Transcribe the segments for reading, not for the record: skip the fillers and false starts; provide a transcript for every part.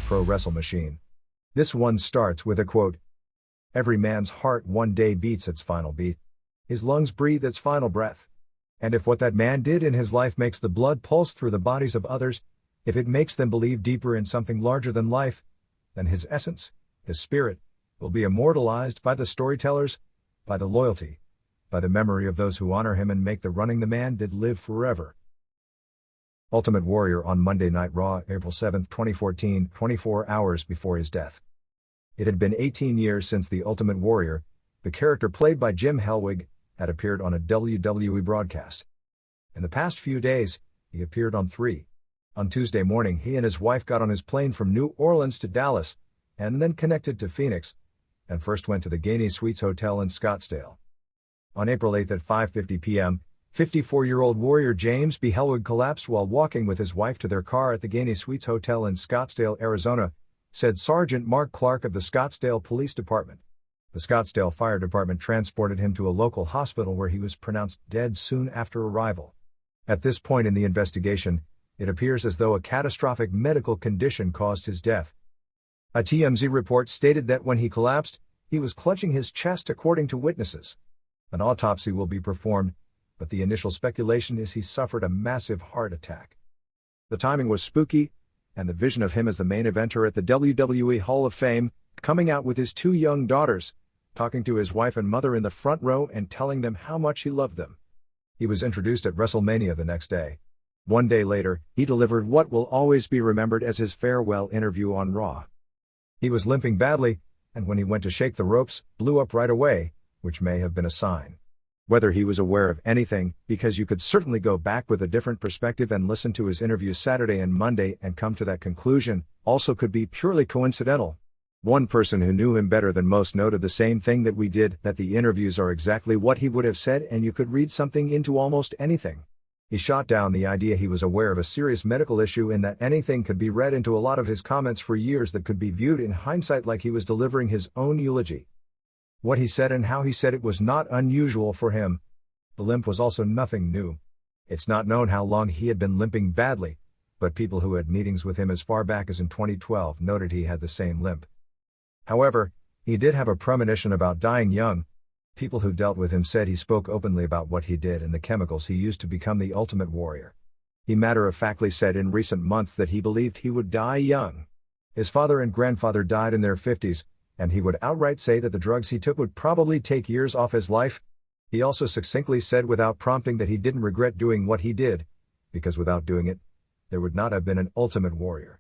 pro wrestle machine. This one starts with a quote. Every man's heart one day beats its final beat. His lungs breathe its final breath. And if what that man did in his life makes the blood pulse through the bodies of others, if it makes them believe deeper in something larger than life, then his essence, his spirit, will be immortalized by the storytellers, by the loyalty, by the memory of those who honor him and make the running the man did live forever. Ultimate Warrior on Monday Night Raw, April 7, 2014, 24 hours before his death. It had been 18 years since the Ultimate Warrior, the character played by Jim Hellwig, had appeared on a WWE broadcast. In the past few days, he appeared on 3. On Tuesday morning, he and his wife got on his plane from New Orleans to Dallas, and then connected to Phoenix, and first went to the Gainey Suites Hotel in Scottsdale. On April 8 at 5:50 p.m., 54-year-old Warrior James B. Hellwig collapsed while walking with his wife to their car at the Gainey Suites Hotel in Scottsdale, Arizona, said Sergeant Mark Clark of the Scottsdale Police Department. The Scottsdale Fire Department transported him to a local hospital where he was pronounced dead soon after arrival. At this point in the investigation, it appears as though a catastrophic medical condition caused his death. A TMZ report stated that when he collapsed, he was clutching his chest according to witnesses. An autopsy will be performed, but the initial speculation is he suffered a massive heart attack. The timing was spooky, and the vision of him as the main eventer at the WWE Hall of Fame, coming out with his 2 young daughters, talking to his wife and mother in the front row and telling them how much he loved them. He was introduced at WrestleMania the next day. 1 day later, he delivered what will always be remembered as his farewell interview on Raw. He was limping badly, and when he went to shake the ropes, blew up right away, which may have been a sign. Whether he was aware of anything, because you could certainly go back with a different perspective and listen to his interviews Saturday and Monday and come to that conclusion, also could be purely coincidental. One person who knew him better than most noted the same thing that we did, that the interviews are exactly what he would have said and you could read something into almost anything. He shot down the idea he was aware of a serious medical issue and that anything could be read into a lot of his comments for years that could be viewed in hindsight like he was delivering his own eulogy. What he said and how he said it was not unusual for him. The limp was also nothing new. It's not known how long he had been limping badly, but people who had meetings with him as far back as in 2012 noted he had the same limp. However, he did have a premonition about dying young. People who dealt with him said he spoke openly about what he did and the chemicals he used to become the Ultimate Warrior. He matter-of-factly said in recent months that he believed he would die young. His father and grandfather died in their 50s, and he would outright say that the drugs he took would probably take years off his life. He also succinctly said without prompting that he didn't regret doing what he did, because without doing it, there would not have been an Ultimate Warrior.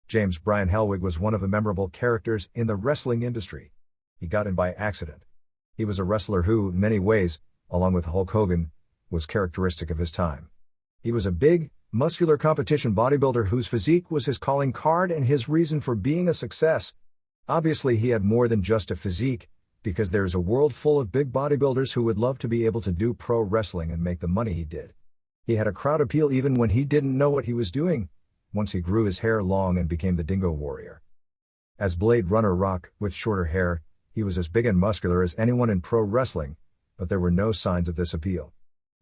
James Brian Hellwig was one of the memorable characters in the wrestling industry. He got in by accident. He was a wrestler who, in many ways, along with Hulk Hogan, was characteristic of his time. He was a big, muscular competition bodybuilder whose physique was his calling card and his reason for being a success. Obviously he had more than just a physique, because there's a world full of big bodybuilders who would love to be able to do pro wrestling and make the money he did. He had a crowd appeal even when he didn't know what he was doing, once he grew his hair long and became the Dingo Warrior. As Blade Runner Rock, with shorter hair, he was as big and muscular as anyone in pro wrestling, but there were no signs of this appeal.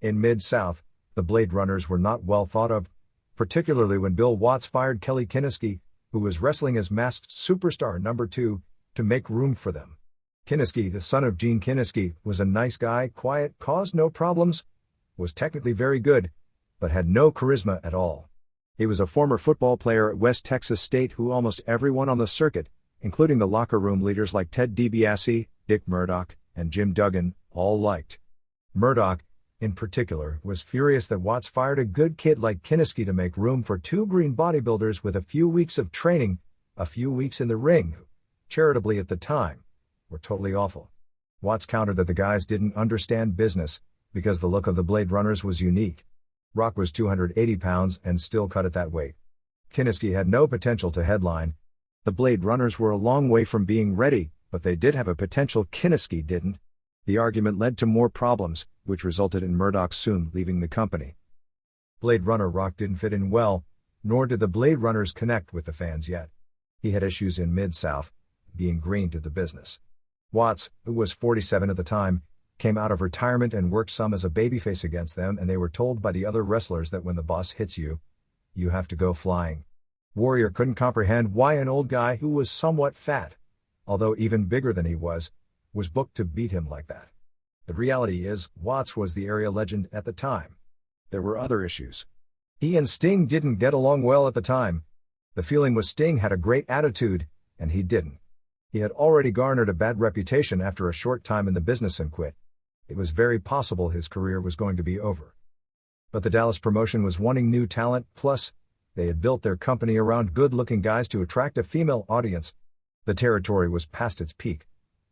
In Mid-South, the Blade Runners were not well thought of, particularly when Bill Watts fired Kelly Kineskey, who was wrestling as Masked Superstar No. 2, to make room for them. Kineskey, the son of Gene Kineskey, was a nice guy, quiet, caused no problems, was technically very good, but had no charisma at all. He was a former football player at West Texas State who almost everyone on the circuit, including the locker room leaders like Ted DiBiase, Dick Murdoch, and Jim Duggan, all liked. Murdoch, in particular, was furious that Watts fired a good kid like Kineskey to make room for 2 green bodybuilders with a few weeks of training, a few weeks in the ring, who, charitably at the time, were totally awful. Watts countered that the guys didn't understand business, because the look of the Blade Runners was unique. Rock was 280 pounds and still cut at that weight. Kineskey had no potential to headline. The Blade Runners were a long way from being ready, but they did have a potential Kineskey didn't. The argument led to more problems, which resulted in Murdoch soon leaving the company. Blade Runner Rock didn't fit in well, nor did the Blade Runners connect with the fans yet. He had issues in Mid-South, being green to the business. Watts, who was 47 at the time, came out of retirement and worked some as a babyface against them, and they were told by the other wrestlers that when the boss hits you, you have to go flying. Warrior couldn't comprehend why an old guy who was somewhat fat, although even bigger than he was booked to beat him like that. The reality is, Watts was the area legend at the time. There were other issues. He and Sting didn't get along well at the time. The feeling was Sting had a great attitude, and he didn't. He had already garnered a bad reputation after a short time in the business and quit. It was very possible his career was going to be over. But the Dallas promotion was wanting new talent, plus, they had built their company around good-looking guys to attract a female audience. The territory was past its peak.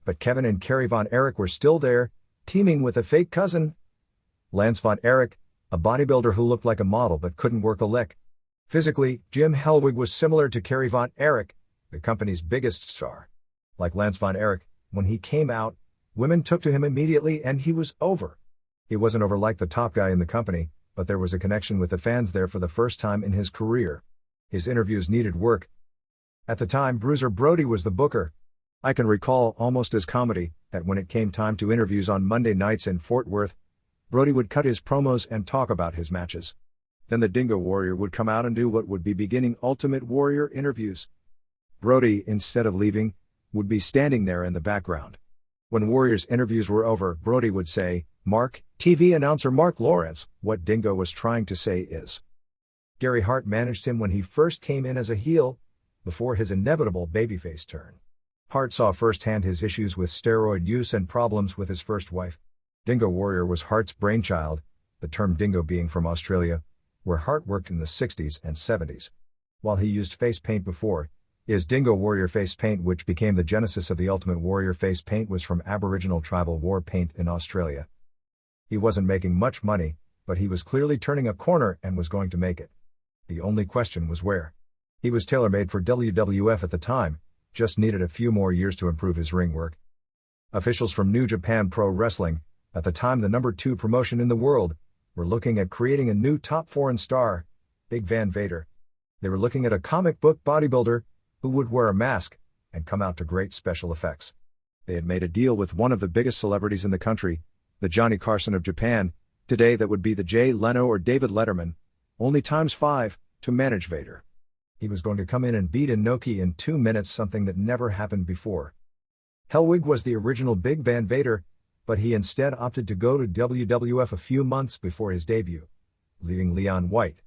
But Kevin and Kerry Von Erich were still there, teaming with a fake cousin, Lance Von Erich, a bodybuilder who looked like a model but couldn't work a lick. Physically, Jim Hellwig was similar to Kerry Von Erich, the company's biggest star. Like Lance Von Erich, when he came out, women took to him immediately and he was over. He wasn't over like the top guy in the company, but there was a connection with the fans there for the first time in his career. His interviews needed work. At the time, Bruiser Brody was the booker. I can recall almost as comedy that when it came time to interviews on Monday nights in Fort Worth, Brody would cut his promos and talk about his matches. Then the Dingo Warrior would come out and do what would be beginning Ultimate Warrior interviews. Brody, instead of leaving, would be standing there in the background. When Warriors interviews were over, Brody would say, "Mark, TV announcer Mark Lawrence, what Dingo was trying to say is." Gary Hart managed him when he first came in as a heel, before his inevitable babyface turn. Hart saw firsthand his issues with steroid use and problems with his first wife. Dingo Warrior was Hart's brainchild, the term dingo being from Australia, where Hart worked in the 60s and 70s. While he used face paint before, his Dingo Warrior face paint, which became the genesis of the Ultimate Warrior face paint, was from Aboriginal tribal war paint in Australia. He wasn't making much money, but he was clearly turning a corner and was going to make it. The only question was where. He was tailor-made for WWF at the time, just needed a few more years to improve his ring work. Officials from New Japan Pro Wrestling, at the time the #2 promotion in the world, were looking at creating a new top foreign star, Big Van Vader. They were looking at a comic book bodybuilder who would wear a mask and come out to great special effects. They had made a deal with one of the biggest celebrities in the country, the Johnny Carson of Japan, today that would be the Jay Leno or David Letterman, only ×5, to manage Vader. He was going to come in and beat Inoki in 2 minutes, something that never happened before. Hellwig was the original Big Van Vader, but he instead opted to go to WWF a few months before his debut, leaving Leon White,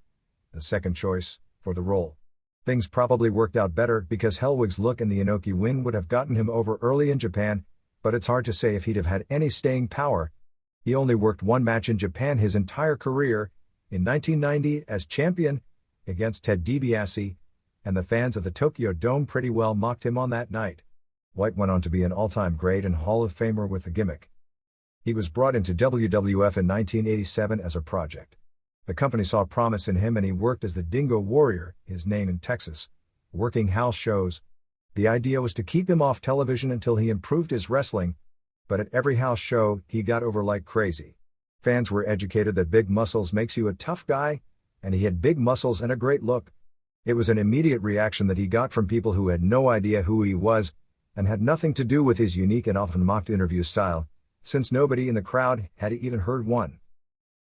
the second choice, for the role. Things probably worked out better because Hellwig's look and the Inoki win would have gotten him over early in Japan, but it's hard to say if he'd have had any staying power. He only worked one match in Japan his entire career, in 1990 as champion, against Ted DiBiase, and the fans of the Tokyo Dome pretty well mocked him on that night. White went on to be an all-time great and Hall of Famer with the gimmick. He was brought into WWF in 1987 as a project. The company saw promise in him and he worked as the Dingo Warrior, his name in Texas, working house shows. The idea was to keep him off television until he improved his wrestling, but at every house show, he got over like crazy. Fans were educated that big muscles makes you a tough guy, and he had big muscles and a great look. It was an immediate reaction that he got from people who had no idea who he was, and had nothing to do with his unique and often mocked interview style, since nobody in the crowd had even heard one.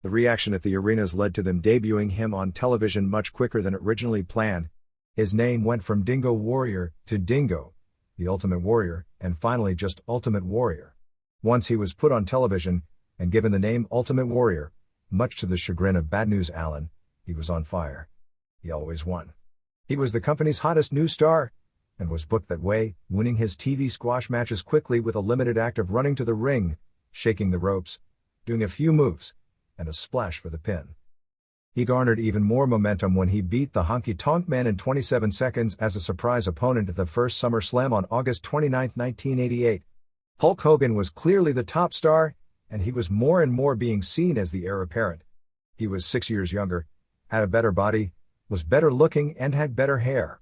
The reaction at the arenas led to them debuting him on television much quicker than originally planned. His name went from Dingo Warrior to Dingo, the Ultimate Warrior, and finally just Ultimate Warrior. Once he was put on television, and given the name Ultimate Warrior, much to the chagrin of Bad News Allen, he was on fire. He always won. He was the company's hottest new star, and was booked that way, winning his TV squash matches quickly with a limited act of running to the ring, shaking the ropes, doing a few moves, and a splash for the pin. He garnered even more momentum when he beat the Honky Tonk Man in 27 seconds as a surprise opponent at the first SummerSlam on August 29, 1988. Hulk Hogan was clearly the top star, and he was more and more being seen as the heir apparent. He was 6 years younger, had a better body, was better looking and had better hair.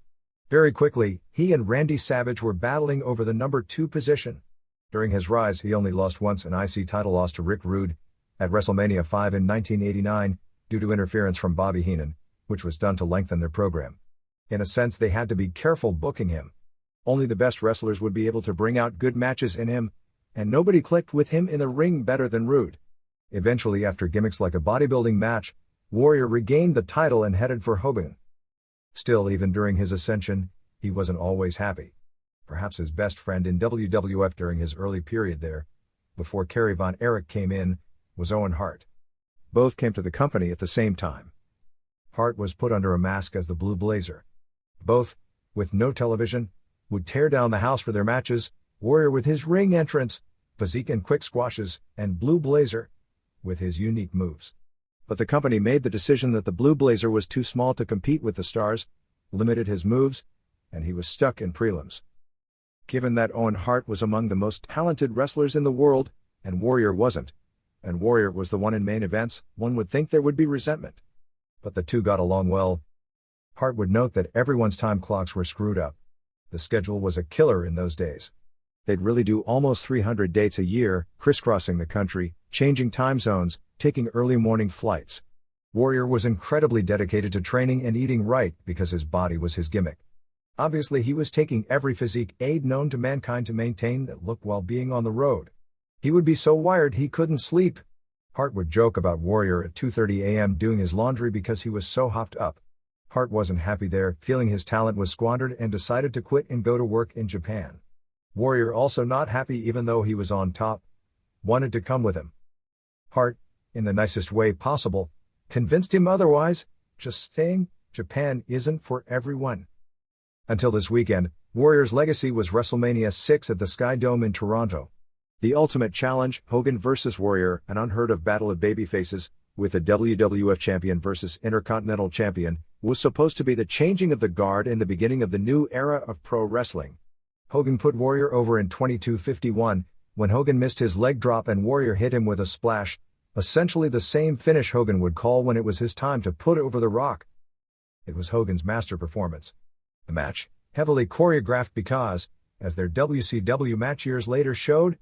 Very quickly, he and Randy Savage were battling over the #2 position. During his rise, he only lost once, an IC title loss to Rick Rude, at WrestleMania 5 in 1989, due to interference from Bobby Heenan, which was done to lengthen their program. In a sense, they had to be careful booking him. Only the best wrestlers would be able to bring out good matches in him, and nobody clicked with him in the ring better than Rude. Eventually, after gimmicks like a bodybuilding match, Warrior regained the title and headed for Hogan. Still, even during his ascension, he wasn't always happy. Perhaps his best friend in WWF during his early period there, before Kerry Von Erich came in, was Owen Hart. Both came to the company at the same time. Hart was put under a mask as the Blue Blazer. Both, with no television, would tear down the house for their matches, Warrior with his ring entrance, physique and quick squashes, and Blue Blazer with his unique moves. But the company made the decision that the Blue Blazer was too small to compete with the Stars, limited his moves, and he was stuck in prelims. Given that Owen Hart was among the most talented wrestlers in the world, and Warrior wasn't, and Warrior was the one in main events, one would think there would be resentment. But the two got along well. Hart would note that everyone's time clocks were screwed up. The schedule was a killer in those days. They'd really do almost 300 dates a year, crisscrossing the country, changing time zones, taking early morning flights. Warrior was incredibly dedicated to training and eating right because his body was his gimmick. Obviously, he was taking every physique aid known to mankind to maintain that look while being on the road. He would be so wired he couldn't sleep. Hart would joke about Warrior at 2:30 a.m. doing his laundry because he was so hopped up. Hart wasn't happy there, feeling his talent was squandered, and decided to quit and go to work in Japan. Warrior, also not happy even though he was on top, wanted to come with him. Hart, in the nicest way possible, convinced him otherwise, just saying, Japan isn't for everyone. Until this weekend, Warrior's legacy was WrestleMania 6 at the Sky Dome in Toronto. The Ultimate Challenge, Hogan vs. Warrior, an unheard-of battle of babyfaces, with the WWF Champion versus Intercontinental Champion, was supposed to be the changing of the guard and the beginning of the new era of pro wrestling. Hogan put Warrior over in 22:51, when Hogan missed his leg drop and Warrior hit him with a splash, essentially the same finish Hogan would call when it was his time to put over The Rock. It was Hogan's master performance. The match, heavily choreographed because, as their WCW match years later showed,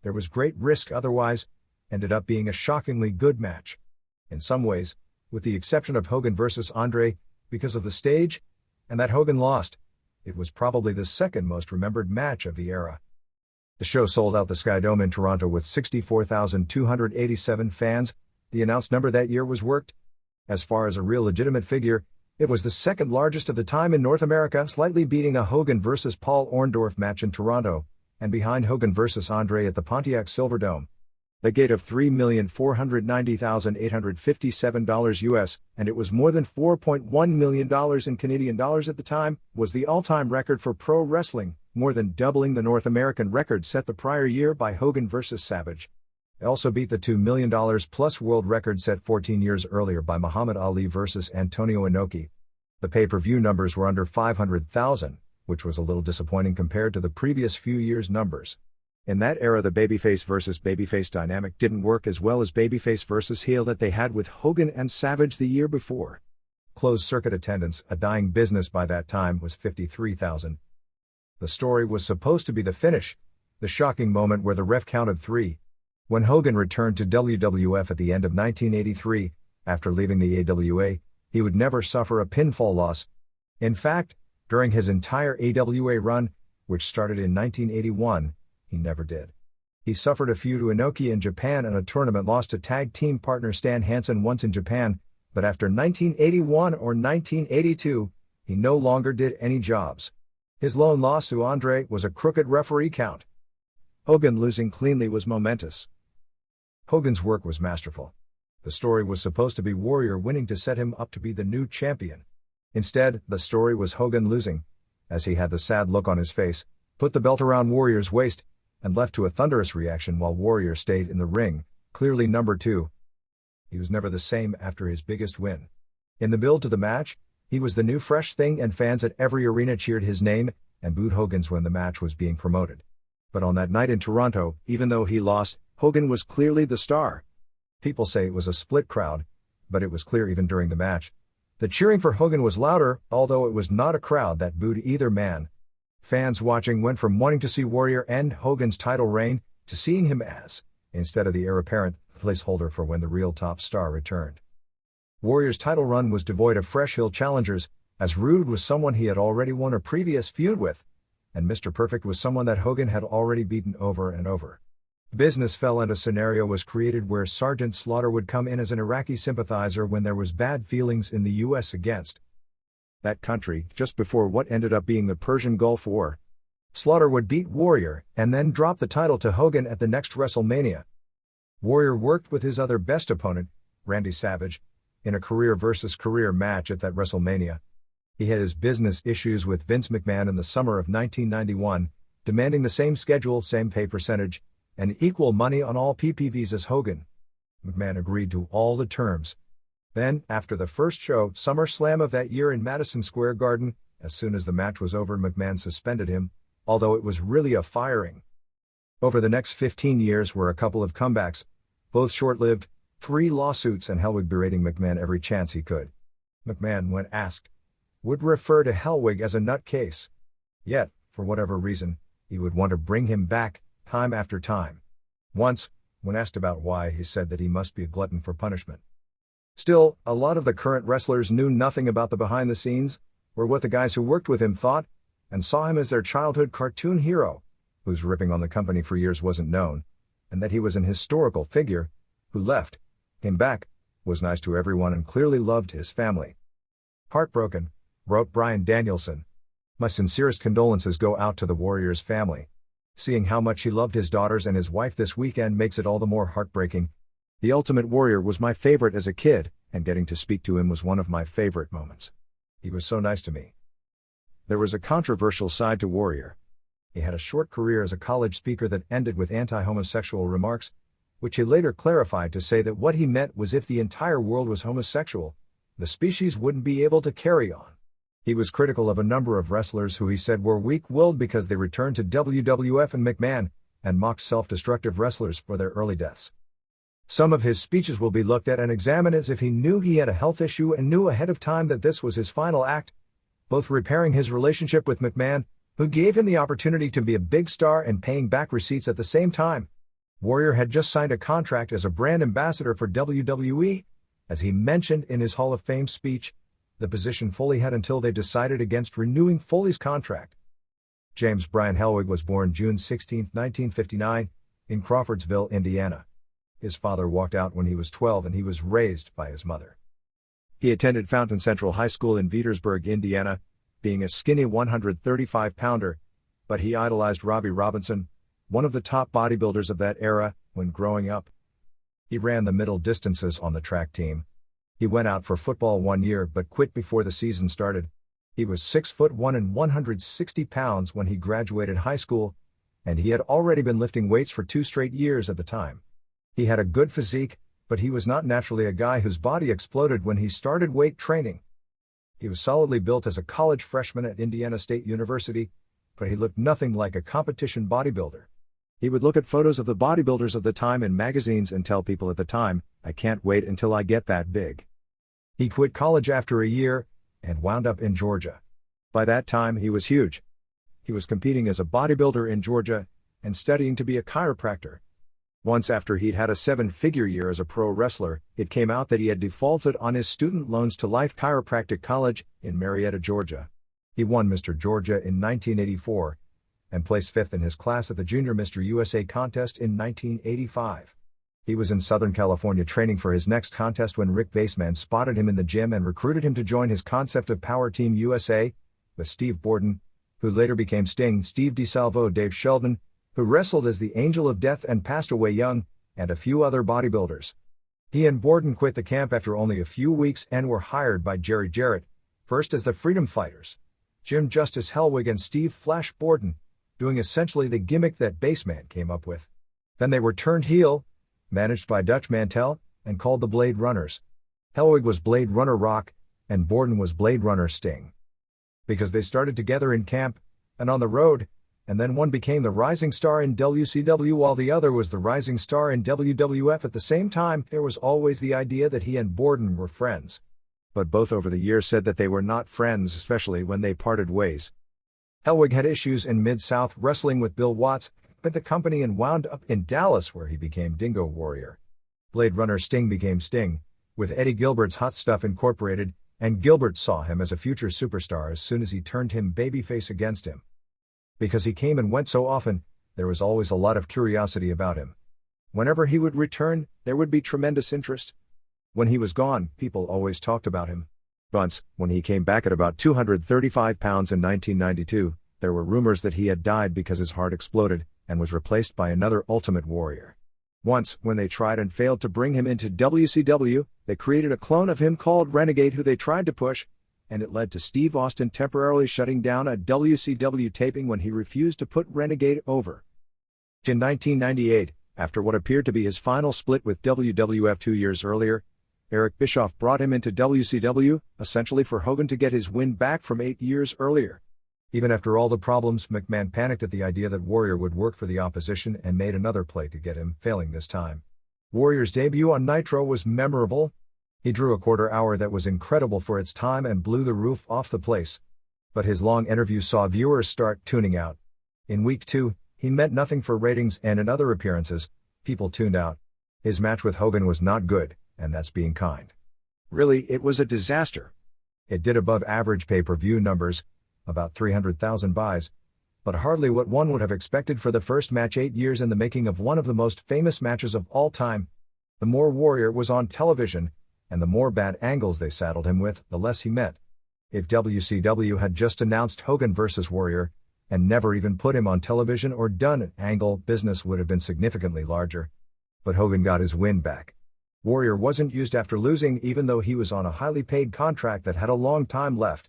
there was great risk otherwise, ended up being a shockingly good match. In some ways, with the exception of Hogan vs. Andre, because of the stage, and that Hogan lost, it was probably the second most remembered match of the era. The show sold out the Sky Dome in Toronto with 64,287 fans. The announced number that year was worked. As far as a real legitimate figure, it was the second largest of the time in North America, slightly beating a Hogan vs. Paul Orndorff match in Toronto, and behind Hogan vs. Andre at the Pontiac Silverdome. The gate of $3,490,857 US, and it was more than $4.1 million in Canadian dollars at the time, was the all-time record for pro wrestling, more than doubling the North American record set the prior year by Hogan vs. Savage. It also beat the $2 million plus world record set 14 years earlier by Muhammad Ali vs. Antonio Inoki. The pay-per-view numbers were under 500,000, which was a little disappointing compared to the previous few years' numbers. In that era, the babyface versus babyface dynamic didn't work as well as babyface versus heel that they had with Hogan and Savage the year before. Closed circuit attendance, a dying business by that time, was 53,000. The story was supposed to be the finish, the shocking moment where the ref counted 3. When Hogan returned to WWF at the end of 1983, after leaving the AWA, he would never suffer a pinfall loss. In fact, during his entire AWA run, which started in 1981, he never did. He suffered a few to Inoki in Japan and a tournament loss to tag team partner Stan Hansen once in Japan, but after 1981 or 1982, he no longer did any jobs. His lone loss to Andre was a crooked referee count. Hogan losing cleanly was momentous. Hogan's work was masterful. The story was supposed to be Warrior winning to set him up to be the new champion. Instead, the story was Hogan losing, as he had the sad look on his face, put the belt around Warrior's waist, and left to a thunderous reaction while Warrior stayed in the ring, clearly number 2. He was never the same after his biggest win. In the build to the match, he was the new fresh thing and fans at every arena cheered his name and booed Hogan's when the match was being promoted. But on that night in Toronto, even though he lost, Hogan was clearly the star. People say it was a split crowd, but it was clear even during the match. The cheering for Hogan was louder, although it was not a crowd that booed either man. Fans watching went from wanting to see Warrior end Hogan's title reign, to seeing him as, instead of the heir apparent, placeholder for when the real top star returned. Warrior's title run was devoid of fresh heel challengers, as Rude was someone he had already won a previous feud with, and Mr. Perfect was someone that Hogan had already beaten over and over. Business fell and a scenario was created where Sergeant Slaughter would come in as an Iraqi sympathizer when there was bad feelings in the U.S. against that country, just before what ended up being the Persian Gulf War. Slaughter would beat Warrior and then drop the title to Hogan at the next WrestleMania. Warrior worked with his other best opponent, Randy Savage, in a career versus career match at that WrestleMania. He had his business issues with Vince McMahon in the summer of 1991, demanding the same schedule, same pay percentage, and equal money on all PPVs as Hogan. McMahon agreed to all the terms. Then, after the first show, SummerSlam of that year in Madison Square Garden, as soon as the match was over, McMahon suspended him, although it was really a firing. Over the next 15 years were a couple of comebacks, both short-lived, 3 lawsuits and Hellwig berating McMahon every chance he could. McMahon, when asked, would refer to Hellwig as a nutcase. Yet, for whatever reason, he would want to bring him back, time after time. Once, when asked about why, he said that he must be a glutton for punishment. Still, a lot of the current wrestlers knew nothing about the behind-the-scenes, or what the guys who worked with him thought, and saw him as their childhood cartoon hero, whose ripping on the company for years wasn't known, and that he was an historical figure, who left, came back, was nice to everyone and clearly loved his family. Heartbroken, wrote Bryan Danielson. My sincerest condolences go out to the Warrior's family. Seeing how much he loved his daughters and his wife this weekend makes it all the more heartbreaking. The Ultimate Warrior was my favorite as a kid, and getting to speak to him was one of my favorite moments. He was so nice to me. There was a controversial side to Warrior. He had a short career as a college speaker that ended with anti-homosexual remarks, which he later clarified to say that what he meant was if the entire world was homosexual, the species wouldn't be able to carry on. He was critical of a number of wrestlers who he said were weak-willed because they returned to WWF and McMahon, and mocked self-destructive wrestlers for their early deaths. Some of his speeches will be looked at and examined as if he knew he had a health issue and knew ahead of time that this was his final act, both repairing his relationship with McMahon, who gave him the opportunity to be a big star, and paying back receipts at the same time. Warrior had just signed a contract as a brand ambassador for WWE, as he mentioned in his Hall of Fame speech. The position Foley had until they decided against renewing Foley's contract. James Brian Hellwig was born June 16, 1959, in Crawfordsville, Indiana. His father walked out when he was 12 and he was raised by his mother. He attended Fountain Central High School in Petersburg, Indiana, being a skinny 135-pounder, but he idolized Robbie Robinson, one of the top bodybuilders of that era, when growing up. He ran the middle distances on the track team. He went out for football one year but quit before the season started. He was 6'1" and 160 pounds when he graduated high school, and he had already been lifting weights for 2 straight years at the time. He had a good physique, but he was not naturally a guy whose body exploded when he started weight training. He was solidly built as a college freshman at Indiana State University, but he looked nothing like a competition bodybuilder. He would look at photos of the bodybuilders of the time in magazines and tell people at the time, "I can't wait until I get that big." He quit college after a year, and wound up in Georgia. By that time he was huge. He was competing as a bodybuilder in Georgia, and studying to be a chiropractor. Once after he'd had a 7-figure year as a pro wrestler, it came out that he had defaulted on his student loans to Life Chiropractic College in Marietta, Georgia. He won Mr. Georgia in 1984, and placed 5th in his class at the Junior Mr. USA contest in 1985. He was in Southern California training for his next contest when Rick Baseman spotted him in the gym and recruited him to join his concept of Power Team USA, with Steve Borden, who later became Sting, Steve DeSalvo, Dave Sheldon, who wrestled as the Angel of Death and passed away young, and a few other bodybuilders. He and Borden quit the camp after only a few weeks and were hired by Jerry Jarrett, first as the Freedom Fighters, Jim Justice Hellwig and Steve Flash Borden, doing essentially the gimmick that Baseman came up with. Then they were turned heel, managed by Dutch Mantell, and called the Blade Runners. Hellwig was Blade Runner Rock, and Borden was Blade Runner Sting. Because they started together in camp, and on the road, and then one became the rising star in WCW while the other was the rising star in WWF at the same time, there was always the idea that he and Borden were friends. But both over the years said that they were not friends, especially when they parted ways. Hellwig had issues in Mid-South wrestling with Bill Watts, quit the company and wound up in Dallas where he became Dingo Warrior. Blade Runner Sting became Sting, with Eddie Gilbert's Hot Stuff Incorporated, and Gilbert saw him as a future superstar as soon as he turned him babyface against him. Because he came and went so often, there was always a lot of curiosity about him. Whenever he would return, there would be tremendous interest. When he was gone, people always talked about him. Once, when he came back at about 235 pounds in 1992, there were rumors that he had died because his heart exploded, and was replaced by another Ultimate Warrior. Once, when they tried and failed to bring him into WCW, they created a clone of him called Renegade who they tried to push, and it led to Steve Austin temporarily shutting down a WCW taping when he refused to put Renegade over. In 1998, after what appeared to be his final split with WWF 2 years earlier, Eric Bischoff brought him into WCW, essentially for Hogan to get his win back from 8 years earlier. Even after all the problems, McMahon panicked at the idea that Warrior would work for the opposition and made another play to get him, failing this time. Warrior's debut on Nitro was memorable. He drew a quarter hour that was incredible for its time and blew the roof off the place. But his long interview saw viewers start tuning out. In week 2, he meant nothing for ratings, and in other appearances, people tuned out. His match with Hogan was not good, and that's being kind. Really, it was a disaster. It did above average pay-per-view numbers, about 300,000 buys, but hardly what one would have expected for the first match 8 years in the making of one of the most famous matches of all time. The more Warrior was on television, and the more bad angles they saddled him with, the less he met. If WCW had just announced Hogan vs. Warrior, and never even put him on television or done an angle, business would have been significantly larger. But Hogan got his win back. Warrior wasn't used after losing, even though he was on a highly paid contract that had a long time left.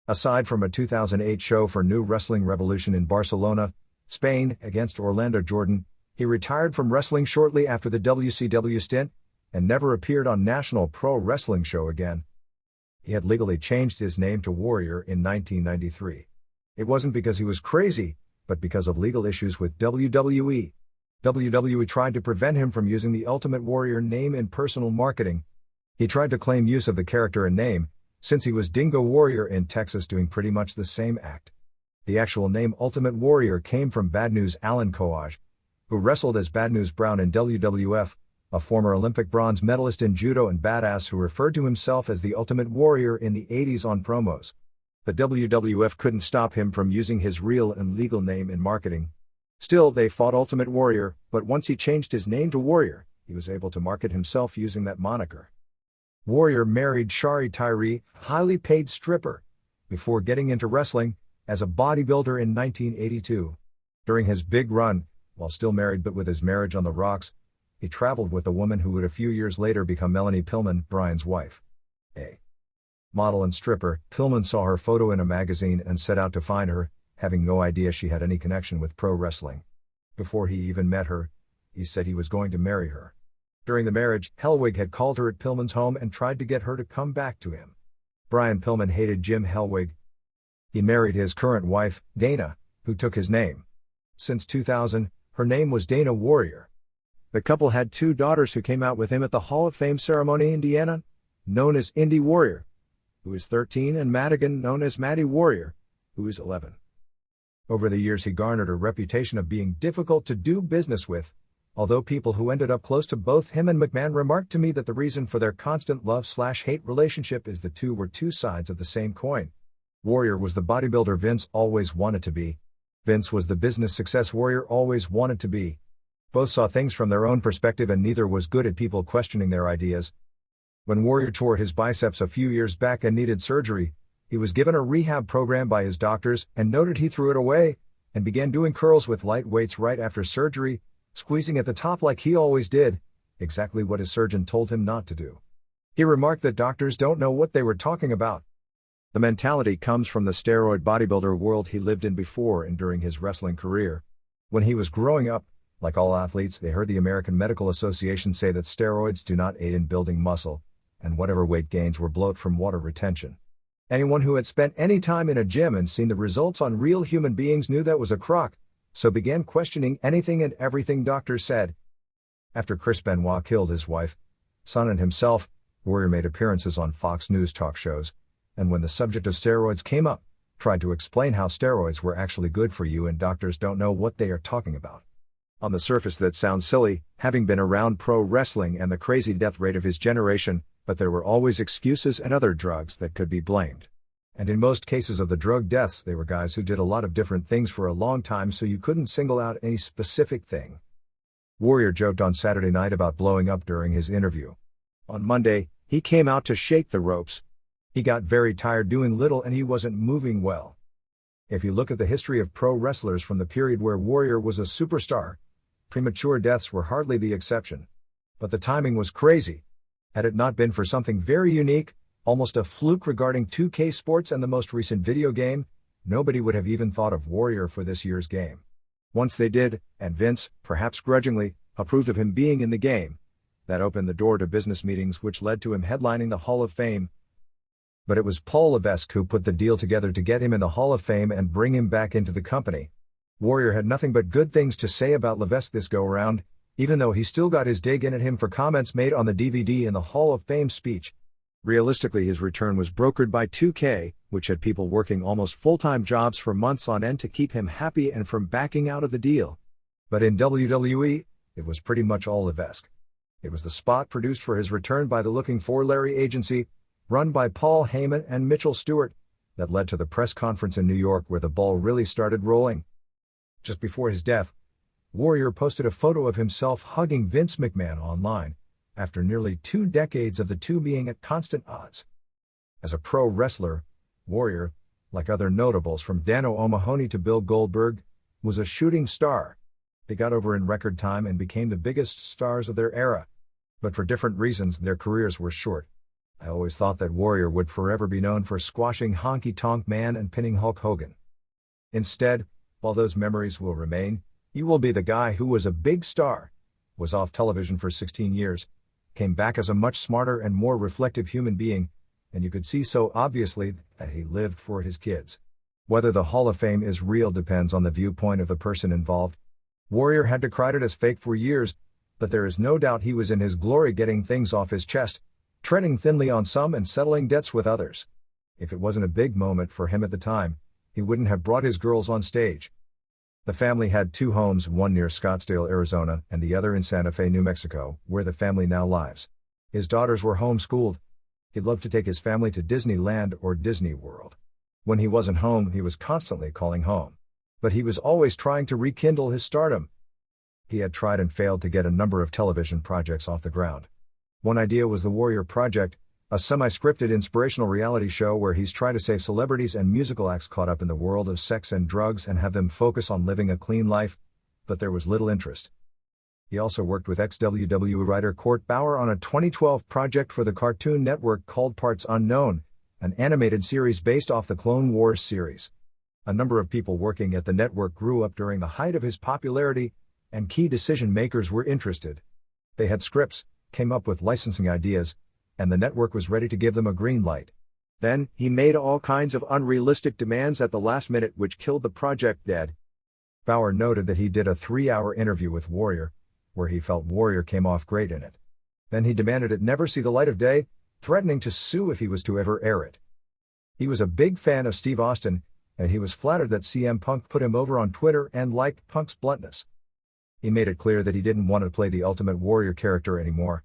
Aside from a 2008 show for New Wrestling Revolution in Barcelona, Spain, against Orlando Jordan, he retired from wrestling shortly after the WCW stint, and never appeared on National Pro Wrestling Show again. He had legally changed his name to Warrior in 1993. It wasn't because he was crazy, but because of legal issues with WWE. WWE tried to prevent him from using the Ultimate Warrior name in personal marketing. He tried to claim use of the character and name, since he was Dingo Warrior in Texas doing pretty much the same act. The actual name Ultimate Warrior came from Bad News Alan Coage, who wrestled as Bad News Brown in WWF, a former Olympic bronze medalist in judo and badass who referred to himself as the Ultimate Warrior in the 80s on promos. The WWF couldn't stop him from using his real and legal name in marketing. Still, they fought Ultimate Warrior, but once he changed his name to Warrior, he was able to market himself using that moniker. Warrior married Shari Tyree, highly paid stripper, before getting into wrestling, as a bodybuilder in 1982. During his big run, while still married but with his marriage on the rocks, he traveled with a woman who would a few years later become Melanie Pillman, Brian's wife. A model and stripper, Pillman saw her photo in a magazine and set out to find her, having no idea she had any connection with pro wrestling. Before he even met her, he said he was going to marry her. During the marriage, Hellwig had called her at Pillman's home and tried to get her to come back to him. Brian Pillman hated Jim Hellwig. He married his current wife, Dana, who took his name. Since 2000, her name was Dana Warrior. The couple had 2 daughters who came out with him at the Hall of Fame ceremony in Indiana, known as Indy Warrior, who is 13, and Madigan, known as Maddie Warrior, who is 11. Over the years he garnered a reputation of being difficult to do business with, although people who ended up close to both him and McMahon remarked to me that the reason for their constant love/hate relationship is the two were 2 sides of the same coin. Warrior was the bodybuilder Vince always wanted to be. Vince was the business success Warrior always wanted to be. Both saw things from their own perspective and neither was good at people questioning their ideas. When Warrior tore his biceps a few years back and needed surgery, he was given a rehab program by his doctors and noted he threw it away, and began doing curls with light weights right after surgery, squeezing at the top like he always did, exactly what his surgeon told him not to do. He remarked that doctors don't know what they were talking about. The mentality comes from the steroid bodybuilder world he lived in before and during his wrestling career. When he was growing up, like all athletes, they heard the American Medical Association say that steroids do not aid in building muscle, and whatever weight gains were bloat from water retention. Anyone who had spent any time in a gym and seen the results on real human beings knew that was a crock, so began questioning anything and everything doctors said. After Chris Benoit killed his wife, son and himself, Warrior made appearances on Fox News talk shows, and when the subject of steroids came up, tried to explain how steroids were actually good for you and doctors don't know what they are talking about. On the surface that sounds silly, having been around pro wrestling and the crazy death rate of his generation, but there were always excuses and other drugs that could be blamed. And in most cases of the drug deaths, they were guys who did a lot of different things for a long time, so you couldn't single out any specific thing. Warrior joked on Saturday night about blowing up during his interview. On Monday, he came out to shake the ropes. He got very tired doing little and he wasn't moving well. If you look at the history of pro wrestlers from the period where Warrior was a superstar, premature deaths were hardly the exception. But the timing was crazy. Had it not been for something very unique, almost a fluke regarding 2K Sports and the most recent video game, nobody would have even thought of Warrior for this year's game. Once they did, and Vince, perhaps grudgingly, approved of him being in the game, that opened the door to business meetings which led to him headlining the Hall of Fame. But it was Paul Levesque who put the deal together to get him in the Hall of Fame and bring him back into the company. Warrior had nothing but good things to say about Levesque this go-around, even though he still got his dig in at him for comments made on the DVD in the Hall of Fame speech. Realistically, his return was brokered by 2K, which had people working almost full-time jobs for months on end to keep him happy and from backing out of the deal. But in WWE, it was pretty much all Levesque. It was the spot produced for his return by the Looking for Larry agency, run by Paul Heyman and Mitchell Stewart, that led to the press conference in New York where the ball really started rolling. Just before his death, Warrior posted a photo of himself hugging Vince McMahon online, after nearly 2 decades of the two being at constant odds. As a pro wrestler, Warrior, like other notables from Dano O'Mahony to Bill Goldberg, was a shooting star. They got over in record time and became the biggest stars of their era. But for different reasons, their careers were short. I always thought that Warrior would forever be known for squashing Honky Tonk Man and pinning Hulk Hogan. Instead, while those memories will remain, he will be the guy who was a big star, was off television for 16 years, came back as a much smarter and more reflective human being, and you could see so obviously that he lived for his kids. Whether the Hall of Fame is real depends on the viewpoint of the person involved. Warrior had decried it as fake for years, but there is no doubt he was in his glory getting things off his chest, treading thinly on some and settling debts with others. If it wasn't a big moment for him at the time, he wouldn't have brought his girls on stage. The family had 2 homes, one near Scottsdale, Arizona, and the other in Santa Fe, New Mexico, where the family now lives. His daughters were homeschooled. He loved to take his family to Disneyland or Disney World. When he wasn't home, he was constantly calling home. But he was always trying to rekindle his stardom. He had tried and failed to get a number of television projects off the ground. One idea was the Warrior Project, a semi-scripted inspirational reality show where he's trying to save celebrities and musical acts caught up in the world of sex and drugs and have them focus on living a clean life, but there was little interest. He also worked with ex-WWE writer Court Bauer on a 2012 project for the Cartoon Network called Parts Unknown, an animated series based off the Clone Wars series. A number of people working at the network grew up during the height of his popularity, and key decision makers were interested. They had scripts, came up with licensing ideas, and the network was ready to give them a green light. Then, he made all kinds of unrealistic demands at the last minute which killed the project dead. Bauer noted that he did a 3-hour interview with Warrior, where he felt Warrior came off great in it. Then he demanded it never see the light of day, threatening to sue if he was to ever air it. He was a big fan of Steve Austin, and he was flattered that CM Punk put him over on Twitter and liked Punk's bluntness. He made it clear that he didn't want to play the Ultimate Warrior character anymore.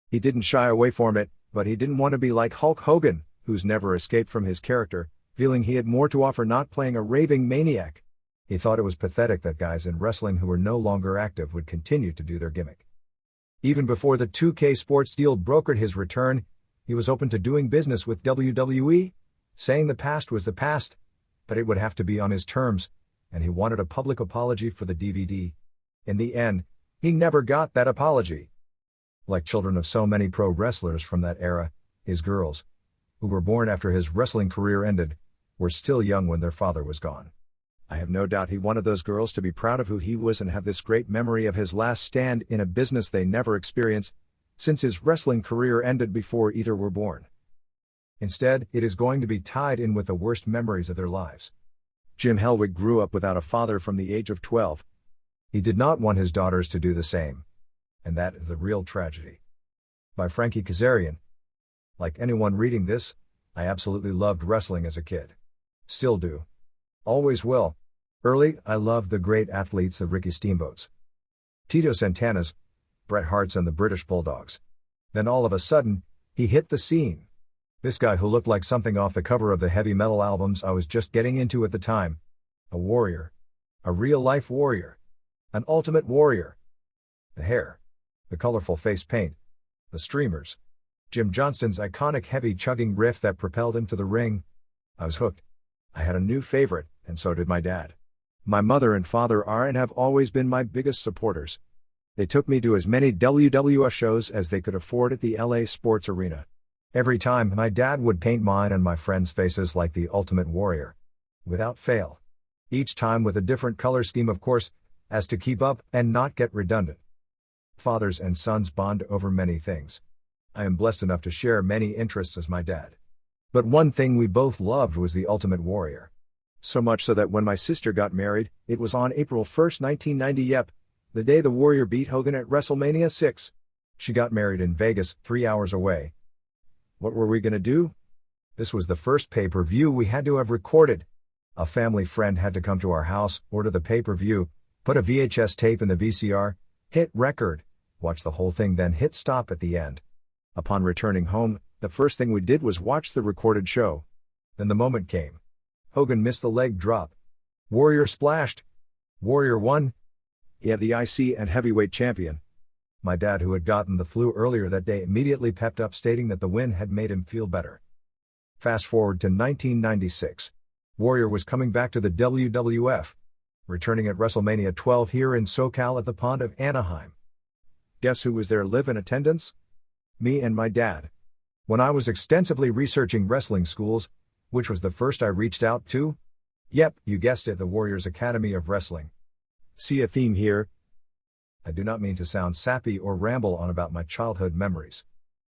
He didn't shy away from it, but he didn't want to be like Hulk Hogan, who's never escaped from his character, feeling he had more to offer not playing a raving maniac. He thought it was pathetic that guys in wrestling who were no longer active would continue to do their gimmick. Even before the 2K Sports deal brokered his return, he was open to doing business with WWE, saying the past was the past, but it would have to be on his terms, and he wanted a public apology for the DVD. In the end, he never got that apology. Like children of so many pro wrestlers from that era, his girls, who were born after his wrestling career ended, were still young when their father was gone. I have no doubt he wanted those girls to be proud of who he was and have this great memory of his last stand in a business they never experienced, since his wrestling career ended before either were born. Instead, it is going to be tied in with the worst memories of their lives. Jim Hellwig grew up without a father from the age of 12. He did not want his daughters to do the same. And that is the real tragedy. By Frankie Kazarian. Like anyone reading this, I absolutely loved wrestling as a kid. Still do. Always will. Early, I loved the great athletes of Ricky Steamboats, Tito Santana's, Bret Hart's and the British Bulldogs. Then all of a sudden, he hit the scene. This guy who looked like something off the cover of the heavy metal albums I was just getting into at the time. A warrior. A real-life warrior. An ultimate warrior. The hair. The colorful face paint. The streamers. Jim Johnston's iconic heavy-chugging riff that propelled him to the ring. I was hooked. I had a new favorite, and so did my dad. My mother and father are and have always been my biggest supporters. They took me to as many WWF shows as they could afford at the LA Sports Arena. Every time, my dad would paint mine and my friends' faces like the Ultimate Warrior. Without fail. Each time with a different color scheme, of course, as to keep up and not get redundant. Fathers and sons bond over many things. I am blessed enough to share many interests as my dad. But one thing we both loved was the Ultimate Warrior. So much so that when my sister got married, it was on April 1st, 1990, the day the Warrior beat Hogan at WrestleMania 6. She got married in Vegas, 3 hours away. What were we gonna do? This was the first pay-per-view we had to have recorded. A family friend had to come to our house, order the pay-per-view, put a VHS tape in the VCR, hit record, watch the whole thing, then hit stop at the end. Upon returning home, the first thing we did was watch the recorded show. Then the moment came. Hogan missed the leg drop. Warrior splashed. Warrior won. He had the IC and heavyweight champion. My dad, who had gotten the flu earlier that day, immediately pepped up, stating that the win had made him feel better. Fast forward to 1996. Warrior was coming back to the WWF, returning at WrestleMania 12 here in SoCal at the Pond of Anaheim. Guess who was there live in attendance? Me and my dad. When I was extensively researching wrestling schools, which was the first I reached out to? Yep, you guessed it, the Warriors Academy of Wrestling. See a theme here? I do not mean to sound sappy or ramble on about my childhood memories.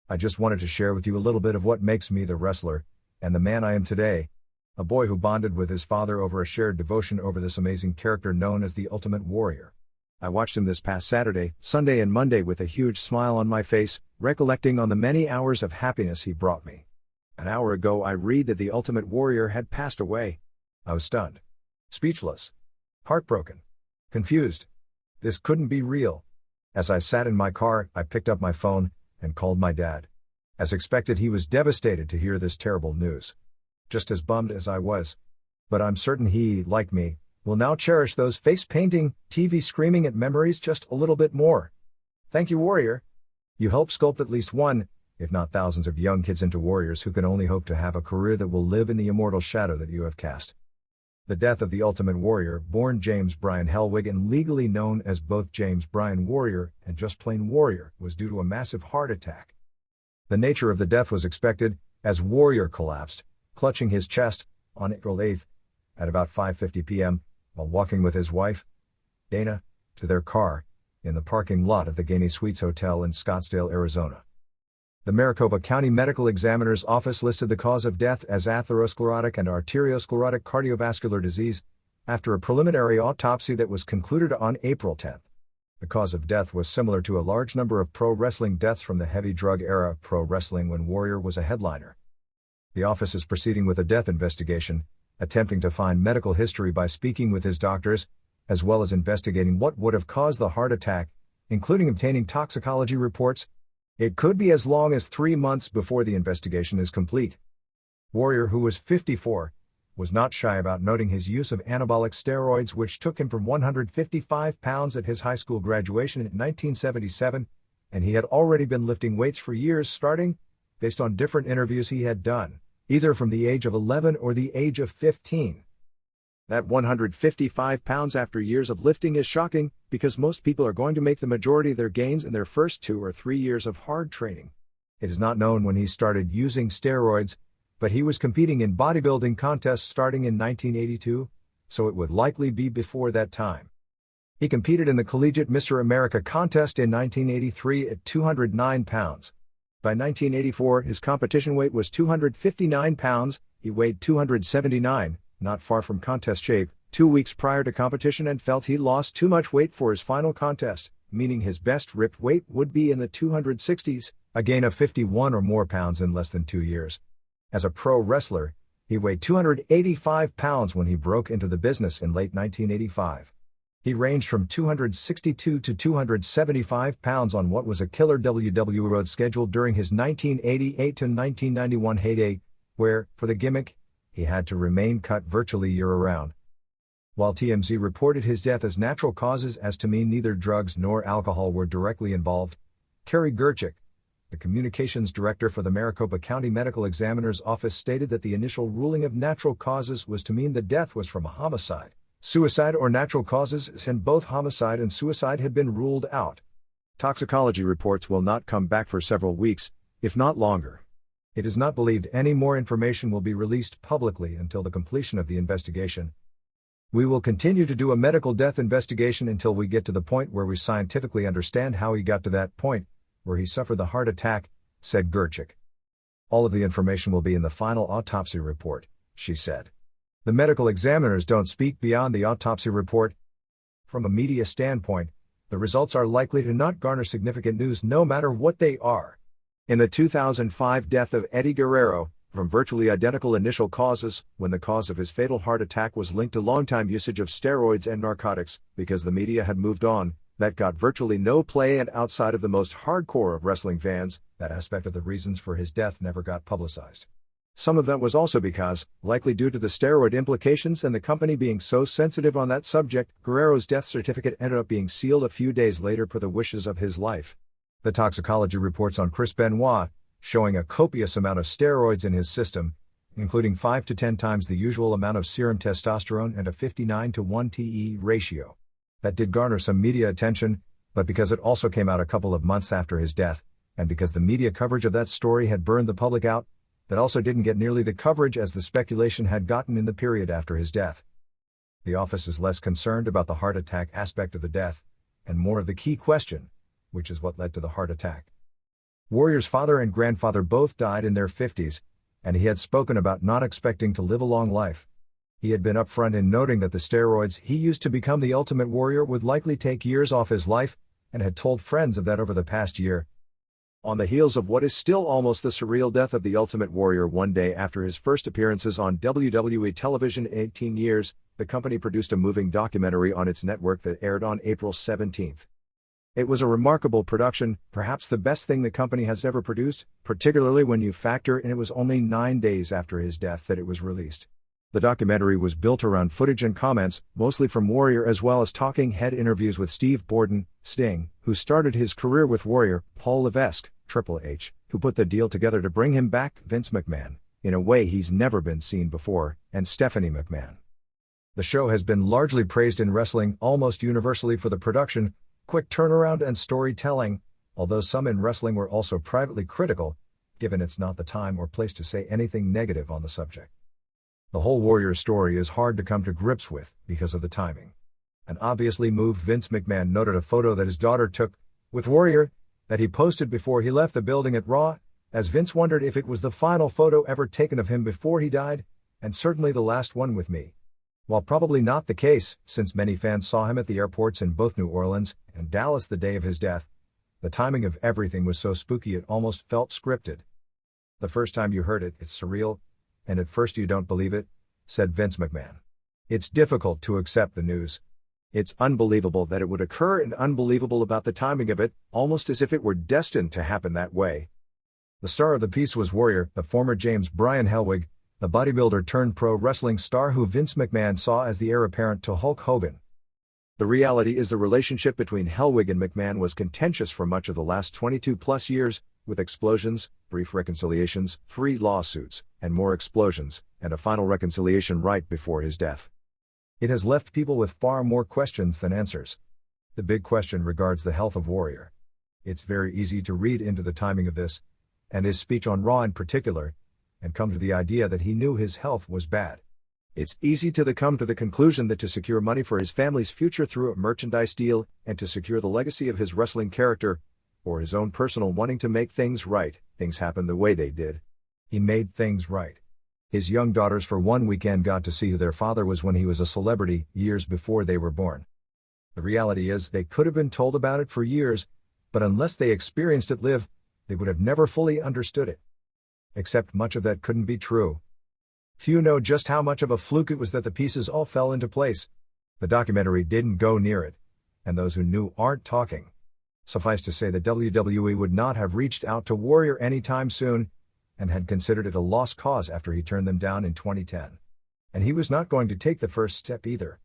I just wanted to share with you a little bit of what makes me the wrestler, and the man I am today. A boy who bonded with his father over a shared devotion over this amazing character known as the Ultimate Warrior. I watched him this past Saturday, Sunday and Monday with a huge smile on my face, recollecting on the many hours of happiness he brought me. An hour ago I read that the Ultimate Warrior had passed away. I was stunned. Speechless. Heartbroken. Confused. This couldn't be real. As I sat in my car, I picked up my phone and called my dad. As expected, he was devastated to hear this terrible news. Just as bummed as I was. But I'm certain he, like me, will now cherish those face-painting, TV-screaming at memories just a little bit more. Thank you, Warrior. You helped sculpt at least one, if not thousands of young kids into warriors who can only hope to have a career that will live in the immortal shadow that you have cast. The death of the Ultimate Warrior, born James Brian Hellwig and legally known as both James Brian Warrior and just plain Warrior, was due to a massive heart attack. The nature of the death was expected, as Warrior collapsed, clutching his chest, on April 8th, at about 5:50 p.m., while walking with his wife, Dana, to their car, in the parking lot of the Gainey Suites Hotel in Scottsdale, Arizona. The Maricopa County Medical Examiner's Office listed the cause of death as atherosclerotic and arteriosclerotic cardiovascular disease, after a preliminary autopsy that was concluded on April 10. The cause of death was similar to a large number of pro wrestling deaths from the heavy drug era of pro wrestling when Warrior was a headliner. The office is proceeding with a death investigation, attempting to find medical history by speaking with his doctors, as well as investigating what would have caused the heart attack, including obtaining toxicology reports. It could be as long as 3 months before the investigation is complete. Warrior, who was 54, was not shy about noting his use of anabolic steroids, which took him from 155 pounds at his high school graduation in 1977, and he had already been lifting weights for years, starting, based on different interviews he had done, either from the age of 11 or the age of 15. That 155 pounds after years of lifting is shocking, because most people are going to make the majority of their gains in their first 2 or 3 years of hard training. It is not known when he started using steroids, but he was competing in bodybuilding contests starting in 1982, so it would likely be before that time. He competed in the Collegiate Mr. America contest in 1983 at 209 pounds. By 1984, his competition weight was 259 pounds, he weighed 279, not far from contest shape, 2 weeks prior to competition, and felt he lost too much weight for his final contest, meaning his best ripped weight would be in the 260s, a gain of 51 or more pounds in less than 2 years. As a pro wrestler, he weighed 285 pounds when he broke into the business in late 1985. He ranged from 262 to 275 pounds on what was a killer WWE road schedule during his 1988 to 1991 heyday, where, for the gimmick, he had to remain cut virtually year-round. While TMZ reported his death as natural causes as to mean neither drugs nor alcohol were directly involved, Kerry Gerchik, The communications director for the Maricopa County Medical Examiner's Office stated that the initial ruling of natural causes was to mean the death was from a homicide, suicide, or natural causes, and both homicide and suicide had been ruled out. Toxicology reports will not come back for several weeks, if not longer. It is not believed any more information will be released publicly until the completion of the investigation. We will continue to do a medical death investigation until we get to the point where we scientifically understand how he got to that point, where he suffered the heart attack, said Gerchik. All of the information will be in the final autopsy report, she said. The medical examiners don't speak beyond the autopsy report. From a media standpoint, the results are likely to not garner significant news no matter what they are. In the 2005 death of Eddie Guerrero, from virtually identical initial causes, when the cause of his fatal heart attack was linked to longtime usage of steroids and narcotics, because the media had moved on, that got virtually no play, and outside of the most hardcore of wrestling fans, that aspect of the reasons for his death never got publicized. Some of that was also because, likely due to the steroid implications and the company being so sensitive on that subject, Guerrero's death certificate ended up being sealed a few days later per the wishes of his life. The toxicology reports on Chris Benoit, showing a copious amount of steroids in his system, including 5 to 10 times the usual amount of serum testosterone and a 59:1 TE ratio. That did garner some media attention, but because it also came out a couple of months after his death, and because the media coverage of that story had burned the public out, that also didn't get nearly the coverage as the speculation had gotten in the period after his death. The office is less concerned about the heart attack aspect of the death, and more of the key question, which is what led to the heart attack. Warrior's father and grandfather both died in their 50s, and he had spoken about not expecting to live a long life. He had been upfront in noting that the steroids he used to become the Ultimate Warrior would likely take years off his life, and had told friends of that over the past year. On the heels of what is still almost the surreal death of the Ultimate Warrior one day after his first appearances on WWE television in 18 years, the company produced a moving documentary on its network that aired on April 17. It was a remarkable production, perhaps the best thing the company has ever produced, particularly when you factor in it was only 9 days after his death that it was released. The documentary was built around footage and comments, mostly from Warrior, as well as talking head interviews with Steve Borden, Sting, who started his career with Warrior, Paul Levesque, Triple H, who put the deal together to bring him back, Vince McMahon, in a way he's never been seen before, and Stephanie McMahon. The show has been largely praised in wrestling, almost universally, for the production, quick turnaround, and storytelling, although some in wrestling were also privately critical, given it's not the time or place to say anything negative on the subject. The whole Warrior story is hard to come to grips with, because of the timing. An obviously moved Vince McMahon noted a photo that his daughter took, with Warrior, that he posted before he left the building at Raw, as Vince wondered if it was the final photo ever taken of him before he died, and certainly the last one with me. While probably not the case, since many fans saw him at the airports in both New Orleans and Dallas the day of his death, the timing of everything was so spooky it almost felt scripted. The first time you heard it, it's surreal, and at first you don't believe it, said Vince McMahon. It's difficult to accept the news. It's unbelievable that it would occur, and unbelievable about the timing of it, almost as if it were destined to happen that way. The star of the piece was Warrior, the former James Brian Hellwig, the bodybuilder turned pro wrestling star who Vince McMahon saw as the heir apparent to Hulk Hogan. The reality is the relationship between Hellwig and McMahon was contentious for much of the last 22-plus years, with explosions, brief reconciliations, 3 lawsuits, and more explosions, and a final reconciliation right before his death. It has left people with far more questions than answers. The big question regards the health of Warrior. It's very easy to read into the timing of this, and his speech on Raw in particular, and come to the idea that he knew his health was bad. It's easy to come to the conclusion that to secure money for his family's future through a merchandise deal, and to secure the legacy of his wrestling character, or his own personal wanting to make things right, things happened the way they did. He made things right. His young daughters for one weekend got to see who their father was when he was a celebrity, years before they were born. The reality is they could have been told about it for years, but unless they experienced it live, they would have never fully understood it. Except much of that couldn't be true. Few know just how much of a fluke it was that the pieces all fell into place. The documentary didn't go near it, and those who knew aren't talking. Suffice to say that WWE would not have reached out to Warrior anytime soon, and had considered it a lost cause after he turned them down in 2010. And he was not going to take the first step either.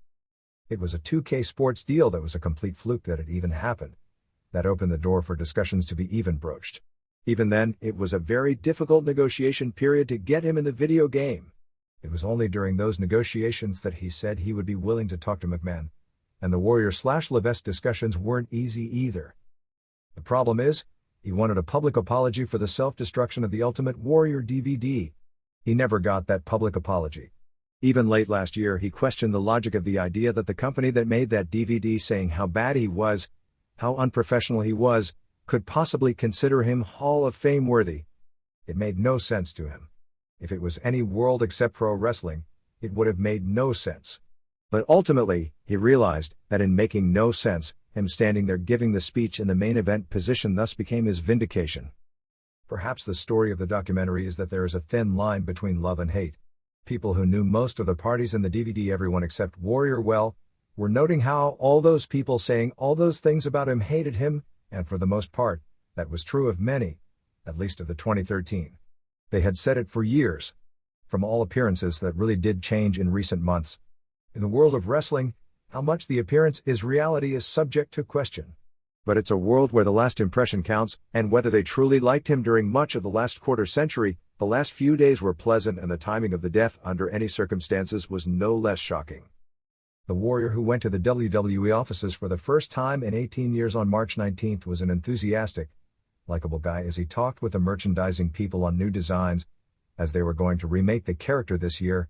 It was a 2K Sports deal that was a complete fluke that it even happened. That opened the door for discussions to be even broached. Even then, it was a very difficult negotiation period to get him in the video game. It was only during those negotiations that he said he would be willing to talk to McMahon. And the Warrior/Levesque discussions weren't easy either. The problem is, he wanted a public apology for the self-destruction of the Ultimate Warrior DVD. He never got that public apology. Even late last year, he questioned the logic of the idea that the company that made that DVD, saying how bad he was, how unprofessional he was, could possibly consider him Hall of Fame worthy. It made no sense to him. If it was any world except pro wrestling, it would have made no sense. But ultimately, he realized that in making no sense, him standing there giving the speech in the main event position thus became his vindication. Perhaps the story of the documentary is that there is a thin line between love and hate. People who knew most of the parties in the DVD, everyone except Warrior, well, were noting how all those people saying all those things about him hated him, and for the most part, that was true of many, at least of the 2013. They had said it for years. From all appearances, that really did change in recent months. In the world of wrestling, how much the appearance is reality is subject to question. But it's a world where the last impression counts, and whether they truly liked him during much of the last quarter century, the last few days were pleasant, and the timing of the death under any circumstances was no less shocking. The Warrior, who went to the WWE offices for the first time in 18 years on March 19th, was an enthusiastic, likable guy as he talked with the merchandising people on new designs, as they were going to remake the character this year.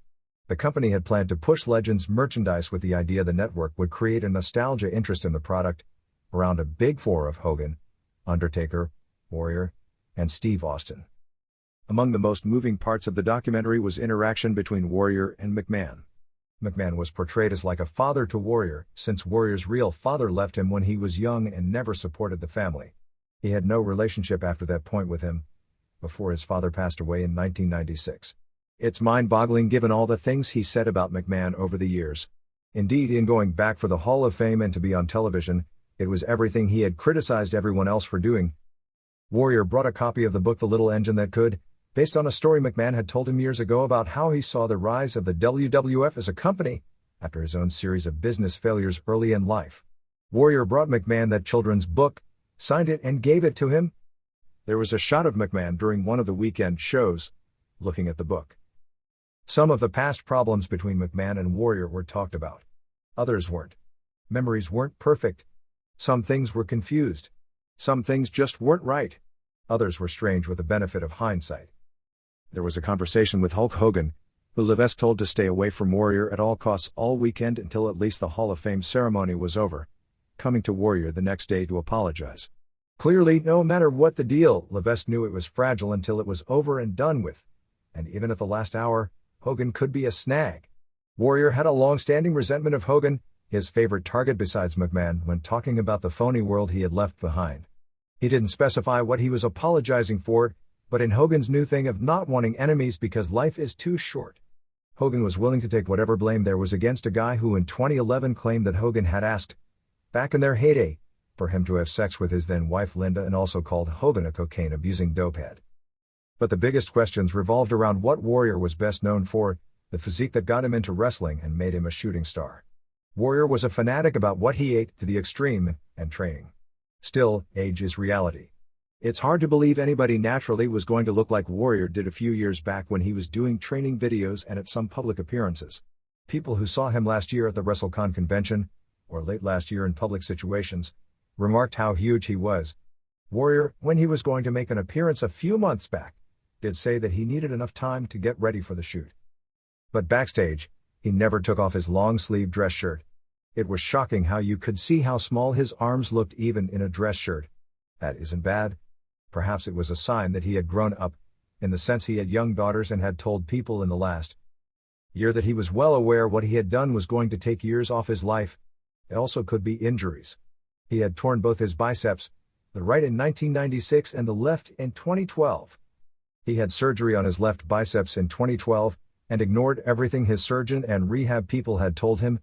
The company had planned to push Legends merchandise with the idea the network would create a nostalgia interest in the product, around a big four of Hogan, Undertaker, Warrior, and Steve Austin. Among the most moving parts of the documentary was interaction between Warrior and McMahon. McMahon was portrayed as like a father to Warrior, since Warrior's real father left him when he was young and never supported the family. He had no relationship after that point with him, before his father passed away in 1996. It's mind-boggling given all the things he said about McMahon over the years. Indeed, in going back for the Hall of Fame and to be on television, it was everything he had criticized everyone else for doing. Warrior brought a copy of the book The Little Engine That Could, based on a story McMahon had told him years ago about how he saw the rise of the WWF as a company, after his own series of business failures early in life. Warrior brought McMahon that children's book, signed it and gave it to him. There was a shot of McMahon during one of the weekend shows, looking at the book. Some of the past problems between McMahon and Warrior were talked about. Others weren't. Memories weren't perfect. Some things were confused. Some things just weren't right. Others were strange with the benefit of hindsight. There was a conversation with Hulk Hogan, who Levesque told to stay away from Warrior at all costs all weekend until at least the Hall of Fame ceremony was over, coming to Warrior the next day to apologize. Clearly, no matter what the deal, Levesque knew it was fragile until it was over and done with. And even at the last hour, Hogan could be a snag. Warrior had a long-standing resentment of Hogan, his favorite target besides McMahon, when talking about the phony world he had left behind. He didn't specify what he was apologizing for, but in Hogan's new thing of not wanting enemies because life is too short, Hogan was willing to take whatever blame there was against a guy who in 2011 claimed that Hogan had asked, back in their heyday, for him to have sex with his then wife Linda, and also called Hogan a cocaine-abusing dopehead. But the biggest questions revolved around what Warrior was best known for, the physique that got him into wrestling and made him a shooting star. Warrior was a fanatic about what he ate to the extreme, and training. Still, age is reality. It's hard to believe anybody naturally was going to look like Warrior did a few years back when he was doing training videos and at some public appearances. People who saw him last year at the WrestleCon convention, or late last year in public situations, remarked how huge he was. Warrior, when he was going to make an appearance a few months back, did say that he needed enough time to get ready for the shoot. But backstage, he never took off his long-sleeve dress shirt. It was shocking how you could see how small his arms looked even in a dress shirt. That isn't bad. Perhaps it was a sign that he had grown up, in the sense he had young daughters and had told people in the last year that he was well aware what he had done was going to take years off his life. It also could be injuries. He had torn both his biceps, the right in 1996 and the left in 2012. He had surgery on his left biceps in 2012, and ignored everything his surgeon and rehab people had told him,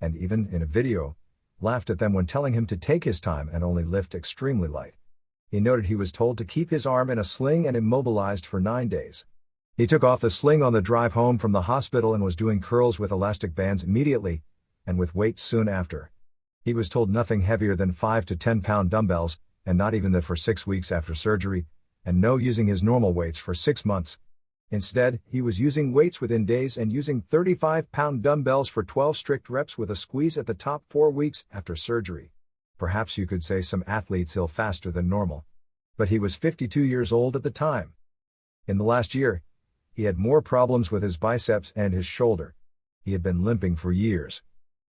and even, in a video, laughed at them when telling him to take his time and only lift extremely light. He noted he was told to keep his arm in a sling and immobilized for 9 days. He took off the sling on the drive home from the hospital and was doing curls with elastic bands immediately, and with weights soon after. He was told nothing heavier than 5 to 10 pound dumbbells, and not even that for 6 weeks after surgery, and no using his normal weights for 6 months. Instead, he was using weights within days and using 35-pound dumbbells for 12 strict reps with a squeeze at the top 4 weeks after surgery. Perhaps you could say some athletes heal faster than normal. But he was 52 years old at the time. In the last year, he had more problems with his biceps and his shoulder. He had been limping for years.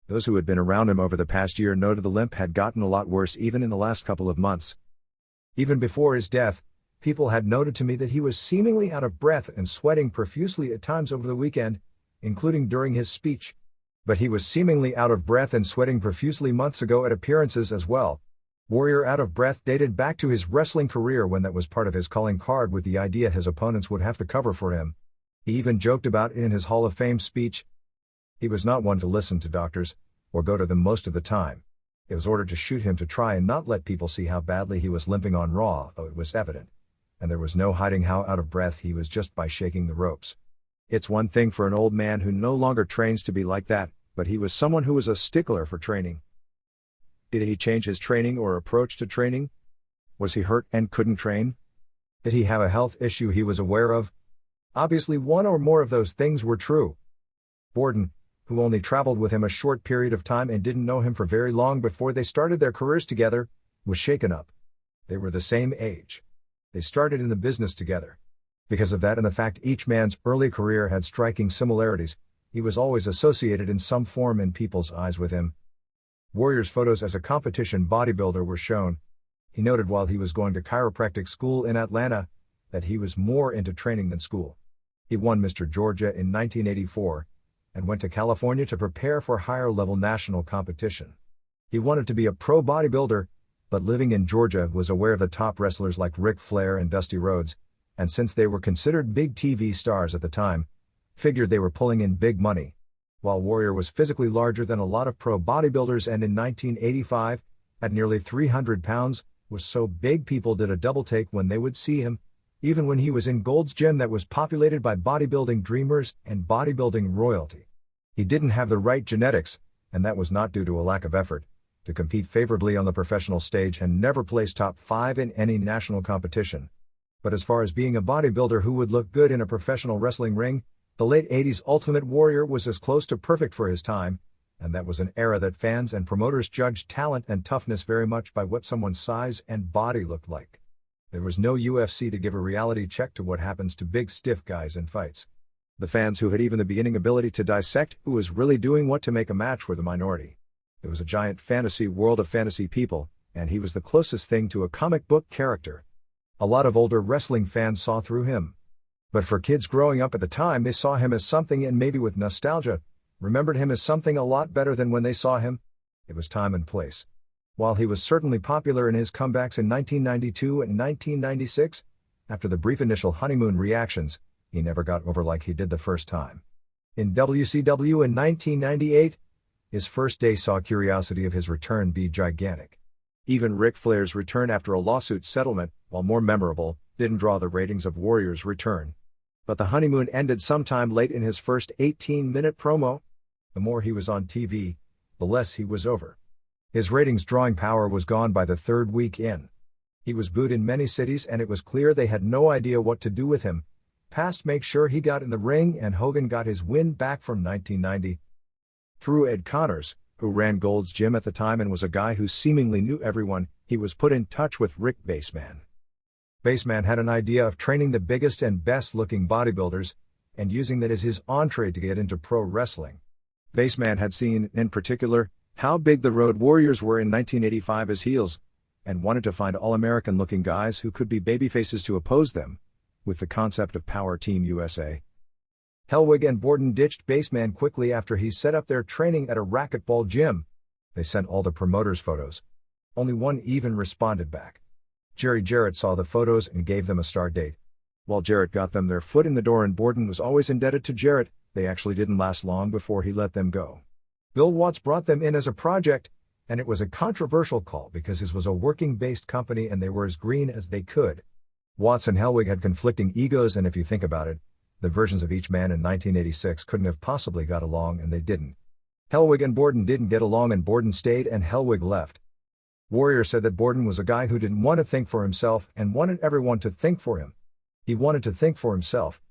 Those who had been around him over the past year noted the limp had gotten a lot worse even in the last couple of months. Even before his death, people had noted to me that he was seemingly out of breath and sweating profusely at times over the weekend, including during his speech. But he was seemingly out of breath and sweating profusely months ago at appearances as well. Warrior out of breath dated back to his wrestling career when that was part of his calling card with the idea his opponents would have to cover for him. He even joked about it in his Hall of Fame speech. He was not one to listen to doctors, or go to them most of the time. It was ordered to shoot him to try and not let people see how badly he was limping on Raw, though it was evident. And there was no hiding how out of breath he was just by shaking the ropes. It's one thing for an old man who no longer trains to be like that, but he was someone who was a stickler for training. Did he change his training or approach to training? Was he hurt and couldn't train? Did he have a health issue he was aware of? Obviously one or more of those things were true. Borden, who only traveled with him a short period of time and didn't know him for very long before they started their careers together, was shaken up. They were the same age. They started in the business together. Because of that and the fact each man's early career had striking similarities, he was always associated in some form in people's eyes with him. Warrior's photos as a competition bodybuilder were shown. He noted while he was going to chiropractic school in Atlanta that he was more into training than school. He won Mr. Georgia in 1984 and went to California to prepare for higher-level national competition. He wanted to be a pro bodybuilder, but living in Georgia was aware of the top wrestlers like Ric Flair and Dusty Rhodes, and since they were considered big TV stars at the time, figured they were pulling in big money. While Warrior was physically larger than a lot of pro bodybuilders and in 1985, at nearly 300 pounds, was so big people did a double take when they would see him, even when he was in Gold's Gym that was populated by bodybuilding dreamers and bodybuilding royalty. He didn't have the right genetics, and that was not due to a lack of effort, to compete favorably on the professional stage and never place top 5 in any national competition. But as far as being a bodybuilder who would look good in a professional wrestling ring, the late 80s Ultimate Warrior was as close to perfect for his time, and that was an era that fans and promoters judged talent and toughness very much by what someone's size and body looked like. There was no UFC to give a reality check to what happens to big stiff guys in fights. The fans who had even the beginning ability to dissect who was really doing what to make a match were the minority. It was a giant fantasy world of fantasy people, and he was the closest thing to a comic book character. A lot of older wrestling fans saw through him. But for kids growing up at the time, they saw him as something and maybe with nostalgia, remembered him as something a lot better than when they saw him. It was time and place. While he was certainly popular in his comebacks in 1992 and 1996, after the brief initial honeymoon reactions, he never got over like he did the first time. In WCW in 1998, his first day saw curiosity of his return be gigantic. Even Ric Flair's return after a lawsuit settlement, while more memorable, didn't draw the ratings of Warrior's return. But the honeymoon ended sometime late in his first 18-minute promo. The more he was on TV, the less he was over. His ratings drawing power was gone by the third week in. He was booed in many cities and it was clear they had no idea what to do with him, past make sure he got in the ring and Hogan got his win back from 1990. Through Ed Connors, who ran Gold's Gym at the time and was a guy who seemingly knew everyone, he was put in touch with Rick Baseman. Baseman had an idea of training the biggest and best-looking bodybuilders, and using that as his entree to get into pro wrestling. Baseman had seen, in particular, how big the Road Warriors were in 1985 as heels, and wanted to find all-American-looking guys who could be babyfaces to oppose them, with the concept of Power Team USA. Hellwig and Borden ditched Baseman quickly after he set up their training at a racquetball gym. They sent all the promoters photos. Only one even responded back. Jerry Jarrett saw the photos and gave them a start date. While Jarrett got them their foot in the door and Borden was always indebted to Jarrett, they actually didn't last long before he let them go. Bill Watts brought them in as a project, and it was a controversial call because his was a working-based company and they were as green as they could. Watts and Hellwig had conflicting egos, and if you think about it, the versions of each man in 1986 couldn't have possibly got along, and they didn't. Hellwig and Borden didn't get along and Borden stayed and Hellwig left. Warrior said that Borden was a guy who didn't want to think for himself and wanted everyone to think for him. He wanted to think for himself.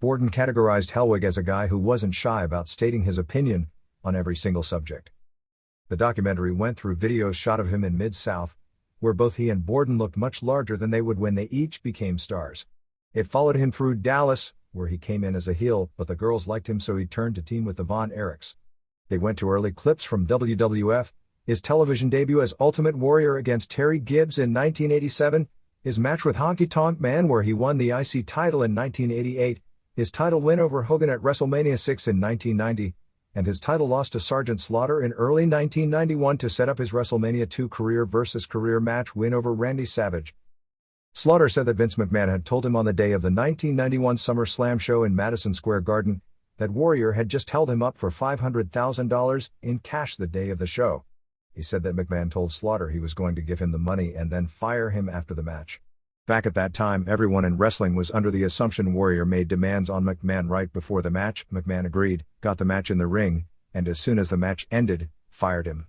Borden categorized Hellwig as a guy who wasn't shy about stating his opinion on every single subject. The documentary went through videos shot of him in Mid-South, where both he and Borden looked much larger than they would when they each became stars. It followed him through Dallas, where he came in as a heel, but the girls liked him so he turned to team with the Von Erichs. They went to early clips from WWF, his television debut as Ultimate Warrior against Terry Gibbs in 1987, his match with Honky Tonk Man where he won the IC title in 1988, his title win over Hogan at WrestleMania 6 in 1990, and his title loss to Sergeant Slaughter in early 1991 to set up his WrestleMania 2 career versus career match win over Randy Savage. Slaughter said that Vince McMahon had told him on the day of the 1991 SummerSlam show in Madison Square Garden that Warrior had just held him up for $500,000 in cash the day of the show. He said that McMahon told Slaughter he was going to give him the money and then fire him after the match. Back at that time, everyone in wrestling was under the assumption Warrior made demands on McMahon right before the match. McMahon agreed, got the match in the ring, and as soon as the match ended, fired him.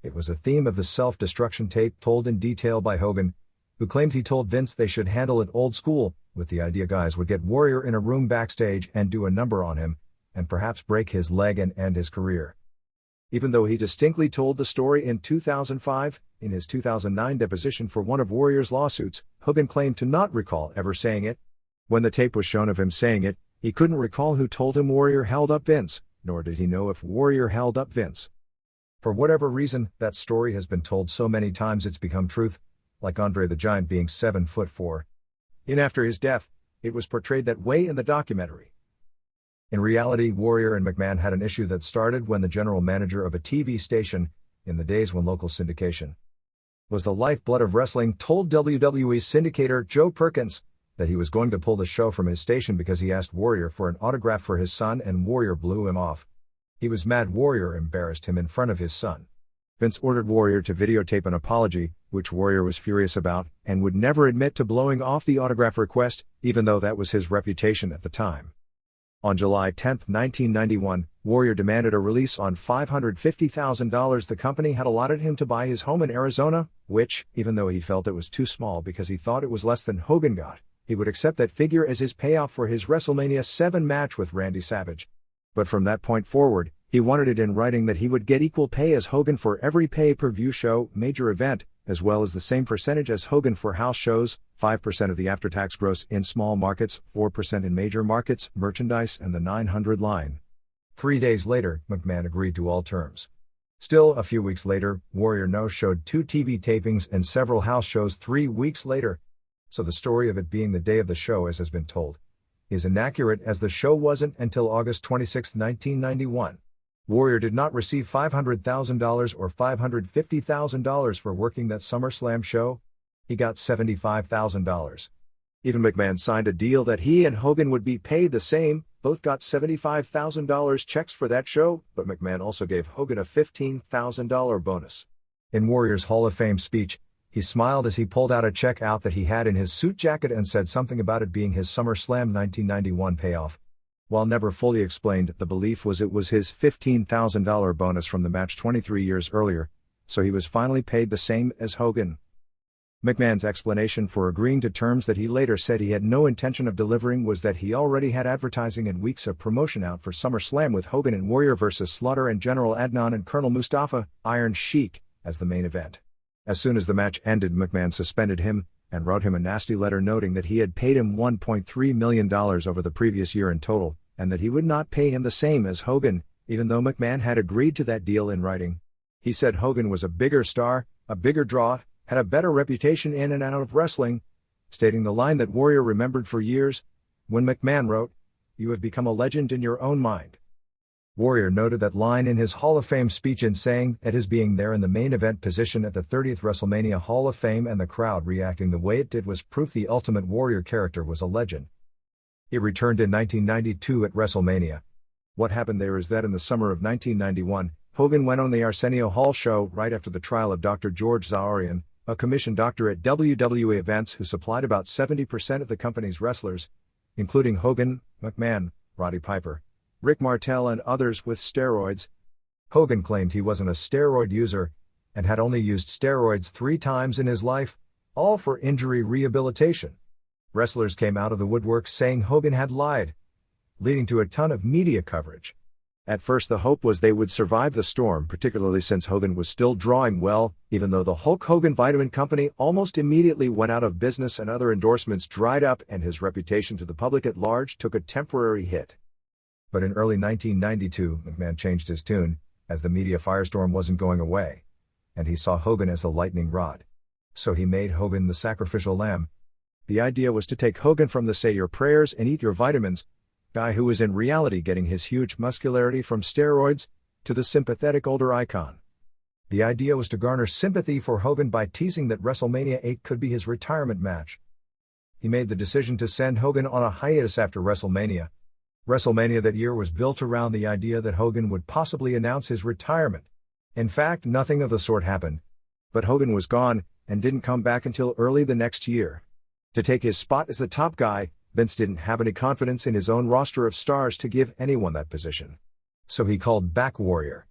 It was a theme of the self-destruction tape told in detail by Hogan, who claimed he told Vince they should handle it old school, with the idea guys would get Warrior in a room backstage and do a number on him, and perhaps break his leg and end his career. Even though he distinctly told the story in 2005, in his 2009 deposition for one of Warrior's lawsuits, Hogan claimed to not recall ever saying it. When the tape was shown of him saying it, he couldn't recall who told him Warrior held up Vince, nor did he know if Warrior held up Vince. For whatever reason, that story has been told so many times it's become truth, like Andre the Giant being 7'4". After his death, it was portrayed that way in the documentary. In reality, Warrior and McMahon had an issue that started when the general manager of a TV station, in the days when local syndication was the lifeblood of wrestling, told WWE syndicator Joe Perkins that he was going to pull the show from his station because he asked Warrior for an autograph for his son and Warrior blew him off. He was mad Warrior embarrassed him in front of his son. Vince ordered Warrior to videotape an apology, which Warrior was furious about, and would never admit to blowing off the autograph request, even though that was his reputation at the time. On July 10, 1991, Warrior demanded a release on $550,000 the company had allotted him to buy his home in Arizona, which, even though he felt it was too small because he thought it was less than Hogan got, he would accept that figure as his payoff for his WrestleMania 7 match with Randy Savage. But from that point forward, he wanted it in writing that he would get equal pay as Hogan for every pay-per-view show, major event, as well as the same percentage as Hogan for house shows, 5% of the after-tax gross in small markets, 4% in major markets, merchandise and the 900 line. 3 days later, McMahon agreed to all terms. Still, a few weeks later, Warrior no-showed 2 TV tapings and several house shows 3 weeks later. So the story of it being the day of the show, as has been told, is inaccurate, as the show wasn't until August 26, 1991. Warrior did not receive $500,000 or $550,000 for working that SummerSlam show. He got $75,000. Even McMahon signed a deal that he and Hogan would be paid the same. Both got $75,000 checks for that show, but McMahon also gave Hogan a $15,000 bonus. In Warrior's Hall of Fame speech, he smiled as he pulled out a check out that he had in his suit jacket and said something about it being his SummerSlam 1991 payoff. While never fully explained, the belief was it was his $15,000 bonus from the match 23 years earlier, so he was finally paid the same as Hogan. McMahon's explanation for agreeing to terms that he later said he had no intention of delivering was that he already had advertising and weeks of promotion out for SummerSlam with Hogan and Warrior vs. Slaughter and General Adnan and Colonel Mustafa, Iron Sheik, as the main event. As soon as the match ended, McMahon suspended him and wrote him a nasty letter noting that he had paid him $1.3 million over the previous year in total, and that he would not pay him the same as Hogan, even though McMahon had agreed to that deal in writing. He said Hogan was a bigger star, a bigger draw, had a better reputation in and out of wrestling, stating the line that Warrior remembered for years, when McMahon wrote, "You have become a legend in your own mind." Warrior noted that line in his Hall of Fame speech in saying that his being there in the main event position at the 30th WrestleMania Hall of Fame and the crowd reacting the way it did was proof the Ultimate Warrior character was a legend. He returned in 1992 at WrestleMania. What happened there is that in the summer of 1991, Hogan went on the Arsenio Hall show right after the trial of Dr. George Zaorian, a commissioned doctor at WWE events who supplied about 70% of the company's wrestlers, including Hogan, McMahon, Roddy Piper, Rick Martel and others, with steroids. Hogan claimed he wasn't a steroid user, and had only used steroids 3 times in his life, all for injury rehabilitation. Wrestlers came out of the woodwork saying Hogan had lied, leading to a ton of media coverage. At first the hope was they would survive the storm, particularly since Hogan was still drawing well, even though the Hulk Hogan Vitamin Company almost immediately went out of business and other endorsements dried up and his reputation to the public at large took a temporary hit. But in early 1992, McMahon changed his tune, as the media firestorm wasn't going away, and he saw Hogan as the lightning rod. So he made Hogan the sacrificial lamb. The idea was to take Hogan from the say your prayers and eat your vitamins guy who was in reality getting his huge muscularity from steroids, to the sympathetic older icon. The idea was to garner sympathy for Hogan by teasing that WrestleMania 8 could be his retirement match. He made the decision to send Hogan on a hiatus after WrestleMania. WrestleMania that year was built around the idea that Hogan would possibly announce his retirement. In fact, nothing of the sort happened. But Hogan was gone, and didn't come back until early the next year. To take his spot as the top guy, Vince didn't have any confidence in his own roster of stars to give anyone that position. So he called back Warrior.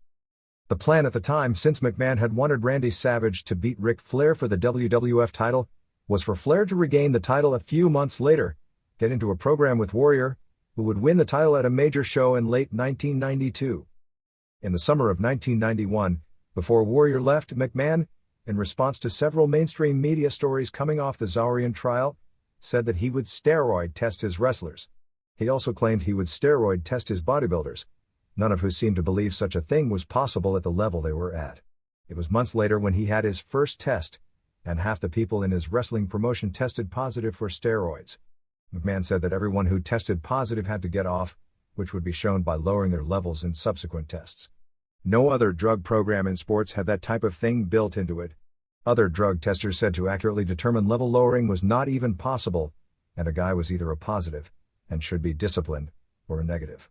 The plan at the time, since McMahon had wanted Randy Savage to beat Ric Flair for the WWF title, was for Flair to regain the title a few months later, get into a program with Warrior, who would win the title at a major show in late 1992. In the summer of 1991, before Warrior left, McMahon, in response to several mainstream media stories coming off the Zaurian trial, said that he would steroid test his wrestlers. He also claimed he would steroid test his bodybuilders, none of who seemed to believe such a thing was possible at the level they were at. It was months later when he had his first test, and half the people in his wrestling promotion tested positive for steroids. McMahon said that everyone who tested positive had to get off, which would be shown by lowering their levels in subsequent tests. No other drug program in sports had that type of thing built into it. Other drug testers said to accurately determine level lowering was not even possible, and a guy was either a positive, and should be disciplined, or a negative.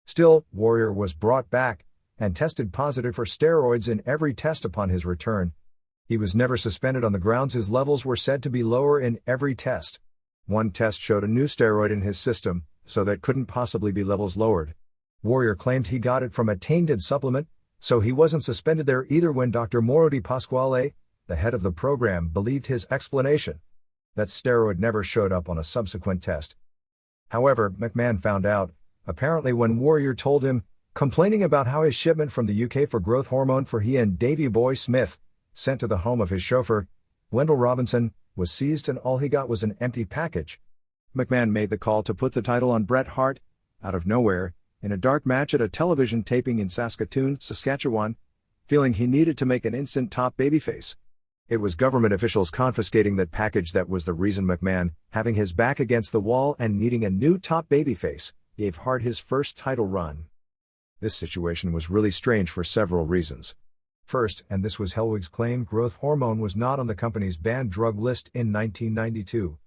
Still, Warrior was brought back, and tested positive for steroids in every test upon his return. He was never suspended on the grounds his levels were said to be lower in every test. One test showed a new steroid in his system, so that couldn't possibly be levels lowered. Warrior claimed he got it from a tainted supplement, so he wasn't suspended there either when Dr. Mauro Di Pasquale, the head of the program, believed his explanation. That steroid never showed up on a subsequent test. However, McMahon found out, apparently when Warrior told him, complaining about how his shipment from the UK for growth hormone for he and Davey Boy Smith, sent to the home of his chauffeur, Wendell Robinson, was seized and all he got was an empty package. McMahon made the call to put the title on Bret Hart, out of nowhere, in a dark match at a television taping in Saskatoon, Saskatchewan, feeling he needed to make an instant top babyface. It was government officials confiscating that package that was the reason McMahon, having his back against the wall and needing a new top babyface, gave Hart his first title run. This situation was really strange for several reasons. First, and this was Hellwig's claim, growth hormone was not on the company's banned drug list in 1992.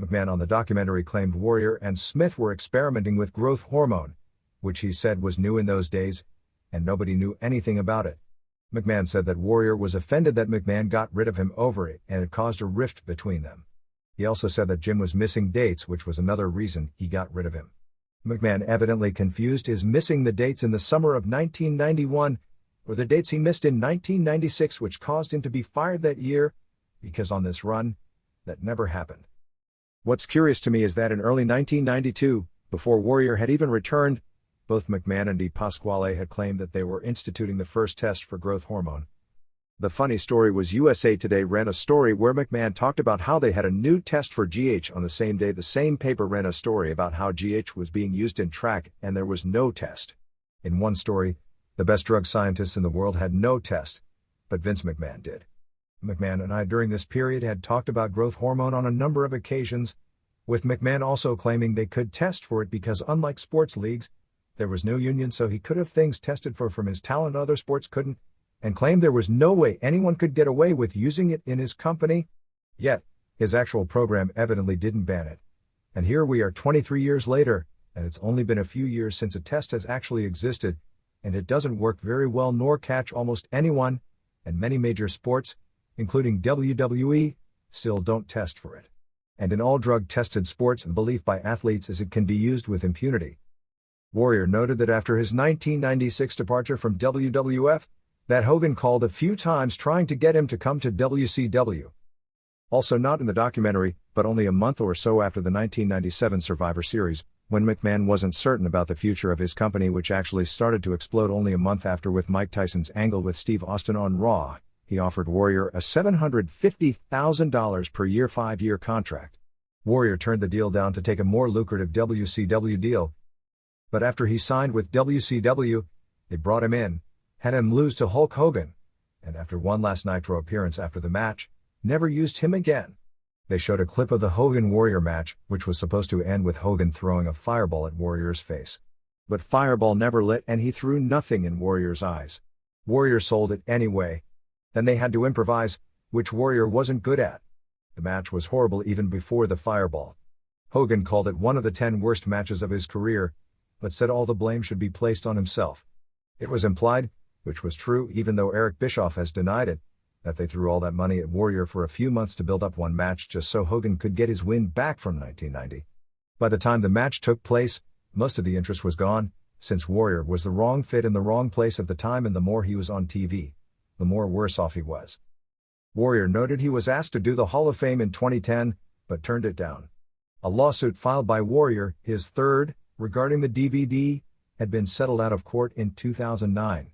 McMahon on the documentary claimed Warrior and Smith were experimenting with growth hormone, which he said was new in those days, and nobody knew anything about it. McMahon said that Warrior was offended that McMahon got rid of him over it and it caused a rift between them. He also said that Jim was missing dates, which was another reason he got rid of him. McMahon evidently confused his missing the dates in the summer of 1991 with the dates he missed in 1996, which caused him to be fired that year, because on this run, that never happened. What's curious to me is that in early 1992, before Warrior had even returned, both McMahon and Di Pasquale had claimed that they were instituting the first test for growth hormone. The funny story was USA Today ran a story where McMahon talked about how they had a new test for GH on the same day. The same paper ran a story about how GH was being used in track and there was no test. In one story, the best drug scientists in the world had no test, but Vince McMahon did. McMahon and I during this period had talked about growth hormone on a number of occasions, with McMahon also claiming they could test for it because unlike sports leagues, there was no union, so he could have things tested for from his talent other sports couldn't, and claimed there was no way anyone could get away with using it in his company. Yet, his actual program evidently didn't ban it. And here we are 23 years later, and it's only been a few years since a test has actually existed, and it doesn't work very well nor catch almost anyone, and many major sports, including WWE, still don't test for it. And in all drug-tested sports, the belief by athletes is it can be used with impunity. Warrior noted that after his 1996 departure from WWF, that Hogan called a few times trying to get him to come to WCW. Also not in the documentary, but only a month or so after the 1997 Survivor Series, when McMahon wasn't certain about the future of his company, which actually started to explode only a month after with Mike Tyson's angle with Steve Austin on Raw, he offered Warrior a $750,000 per year 5-year contract. Warrior turned the deal down to take a more lucrative WCW deal. But after he signed with WCW, they brought him in, had him lose to Hulk Hogan, and after one last Nitro appearance after the match, never used him again. They showed a clip of the Hogan-Warrior match, which was supposed to end with Hogan throwing a fireball at Warrior's face. But fireball never lit and he threw nothing in Warrior's eyes. Warrior sold it anyway. Then they had to improvise, which Warrior wasn't good at. The match was horrible even before the fireball. Hogan called it one of the 10 worst matches of his career, but said all the blame should be placed on himself. It was implied, which was true even though Eric Bischoff has denied it, that they threw all that money at Warrior for a few months to build up one match just so Hogan could get his win back from 1990. By the time the match took place, most of the interest was gone, since Warrior was the wrong fit in the wrong place at the time, and the more he was on TV, the more worse off he was. Warrior noted he was asked to do the Hall of Fame in 2010, but turned it down. A lawsuit filed by Warrior, his third, regarding the DVD, had been settled out of court in 2009.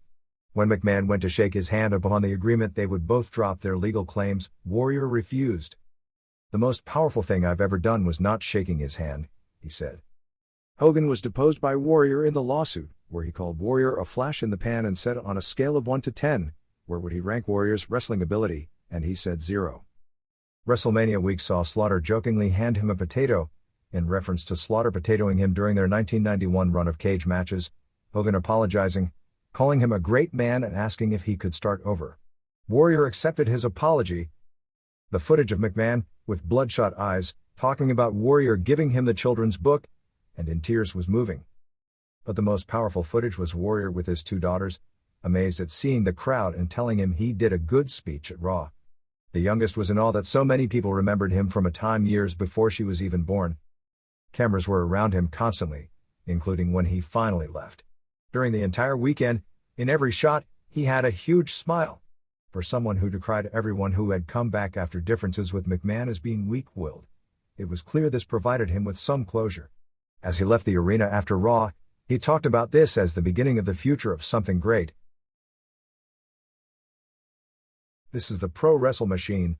When McMahon went to shake his hand upon the agreement they would both drop their legal claims, Warrior refused. "The most powerful thing I've ever done was not shaking his hand," he said. Hogan was deposed by Warrior in the lawsuit, where he called Warrior a flash in the pan and said on a scale of 1 to 10, where would he rank Warrior's wrestling ability, and he said 0. WrestleMania week saw Slaughter jokingly hand him a potato, in reference to Slaughter potatoing him during their 1991 run of cage matches, Hogan apologizing, calling him a great man and asking if he could start over. Warrior accepted his apology. The footage of McMahon, with bloodshot eyes, talking about Warrior giving him the children's book, and in tears was moving. But the most powerful footage was Warrior with his 2 daughters, amazed at seeing the crowd and telling him he did a good speech at Raw. The youngest was in awe that so many people remembered him from a time years before she was even born. Cameras were around him constantly, including when he finally left. During the entire weekend, in every shot, he had a huge smile. For someone who decried everyone who had come back after differences with McMahon as being weak-willed, it was clear this provided him with some closure. As he left the arena after Raw, he talked about this as the beginning of the future of something great. "This is the pro wrestle machine,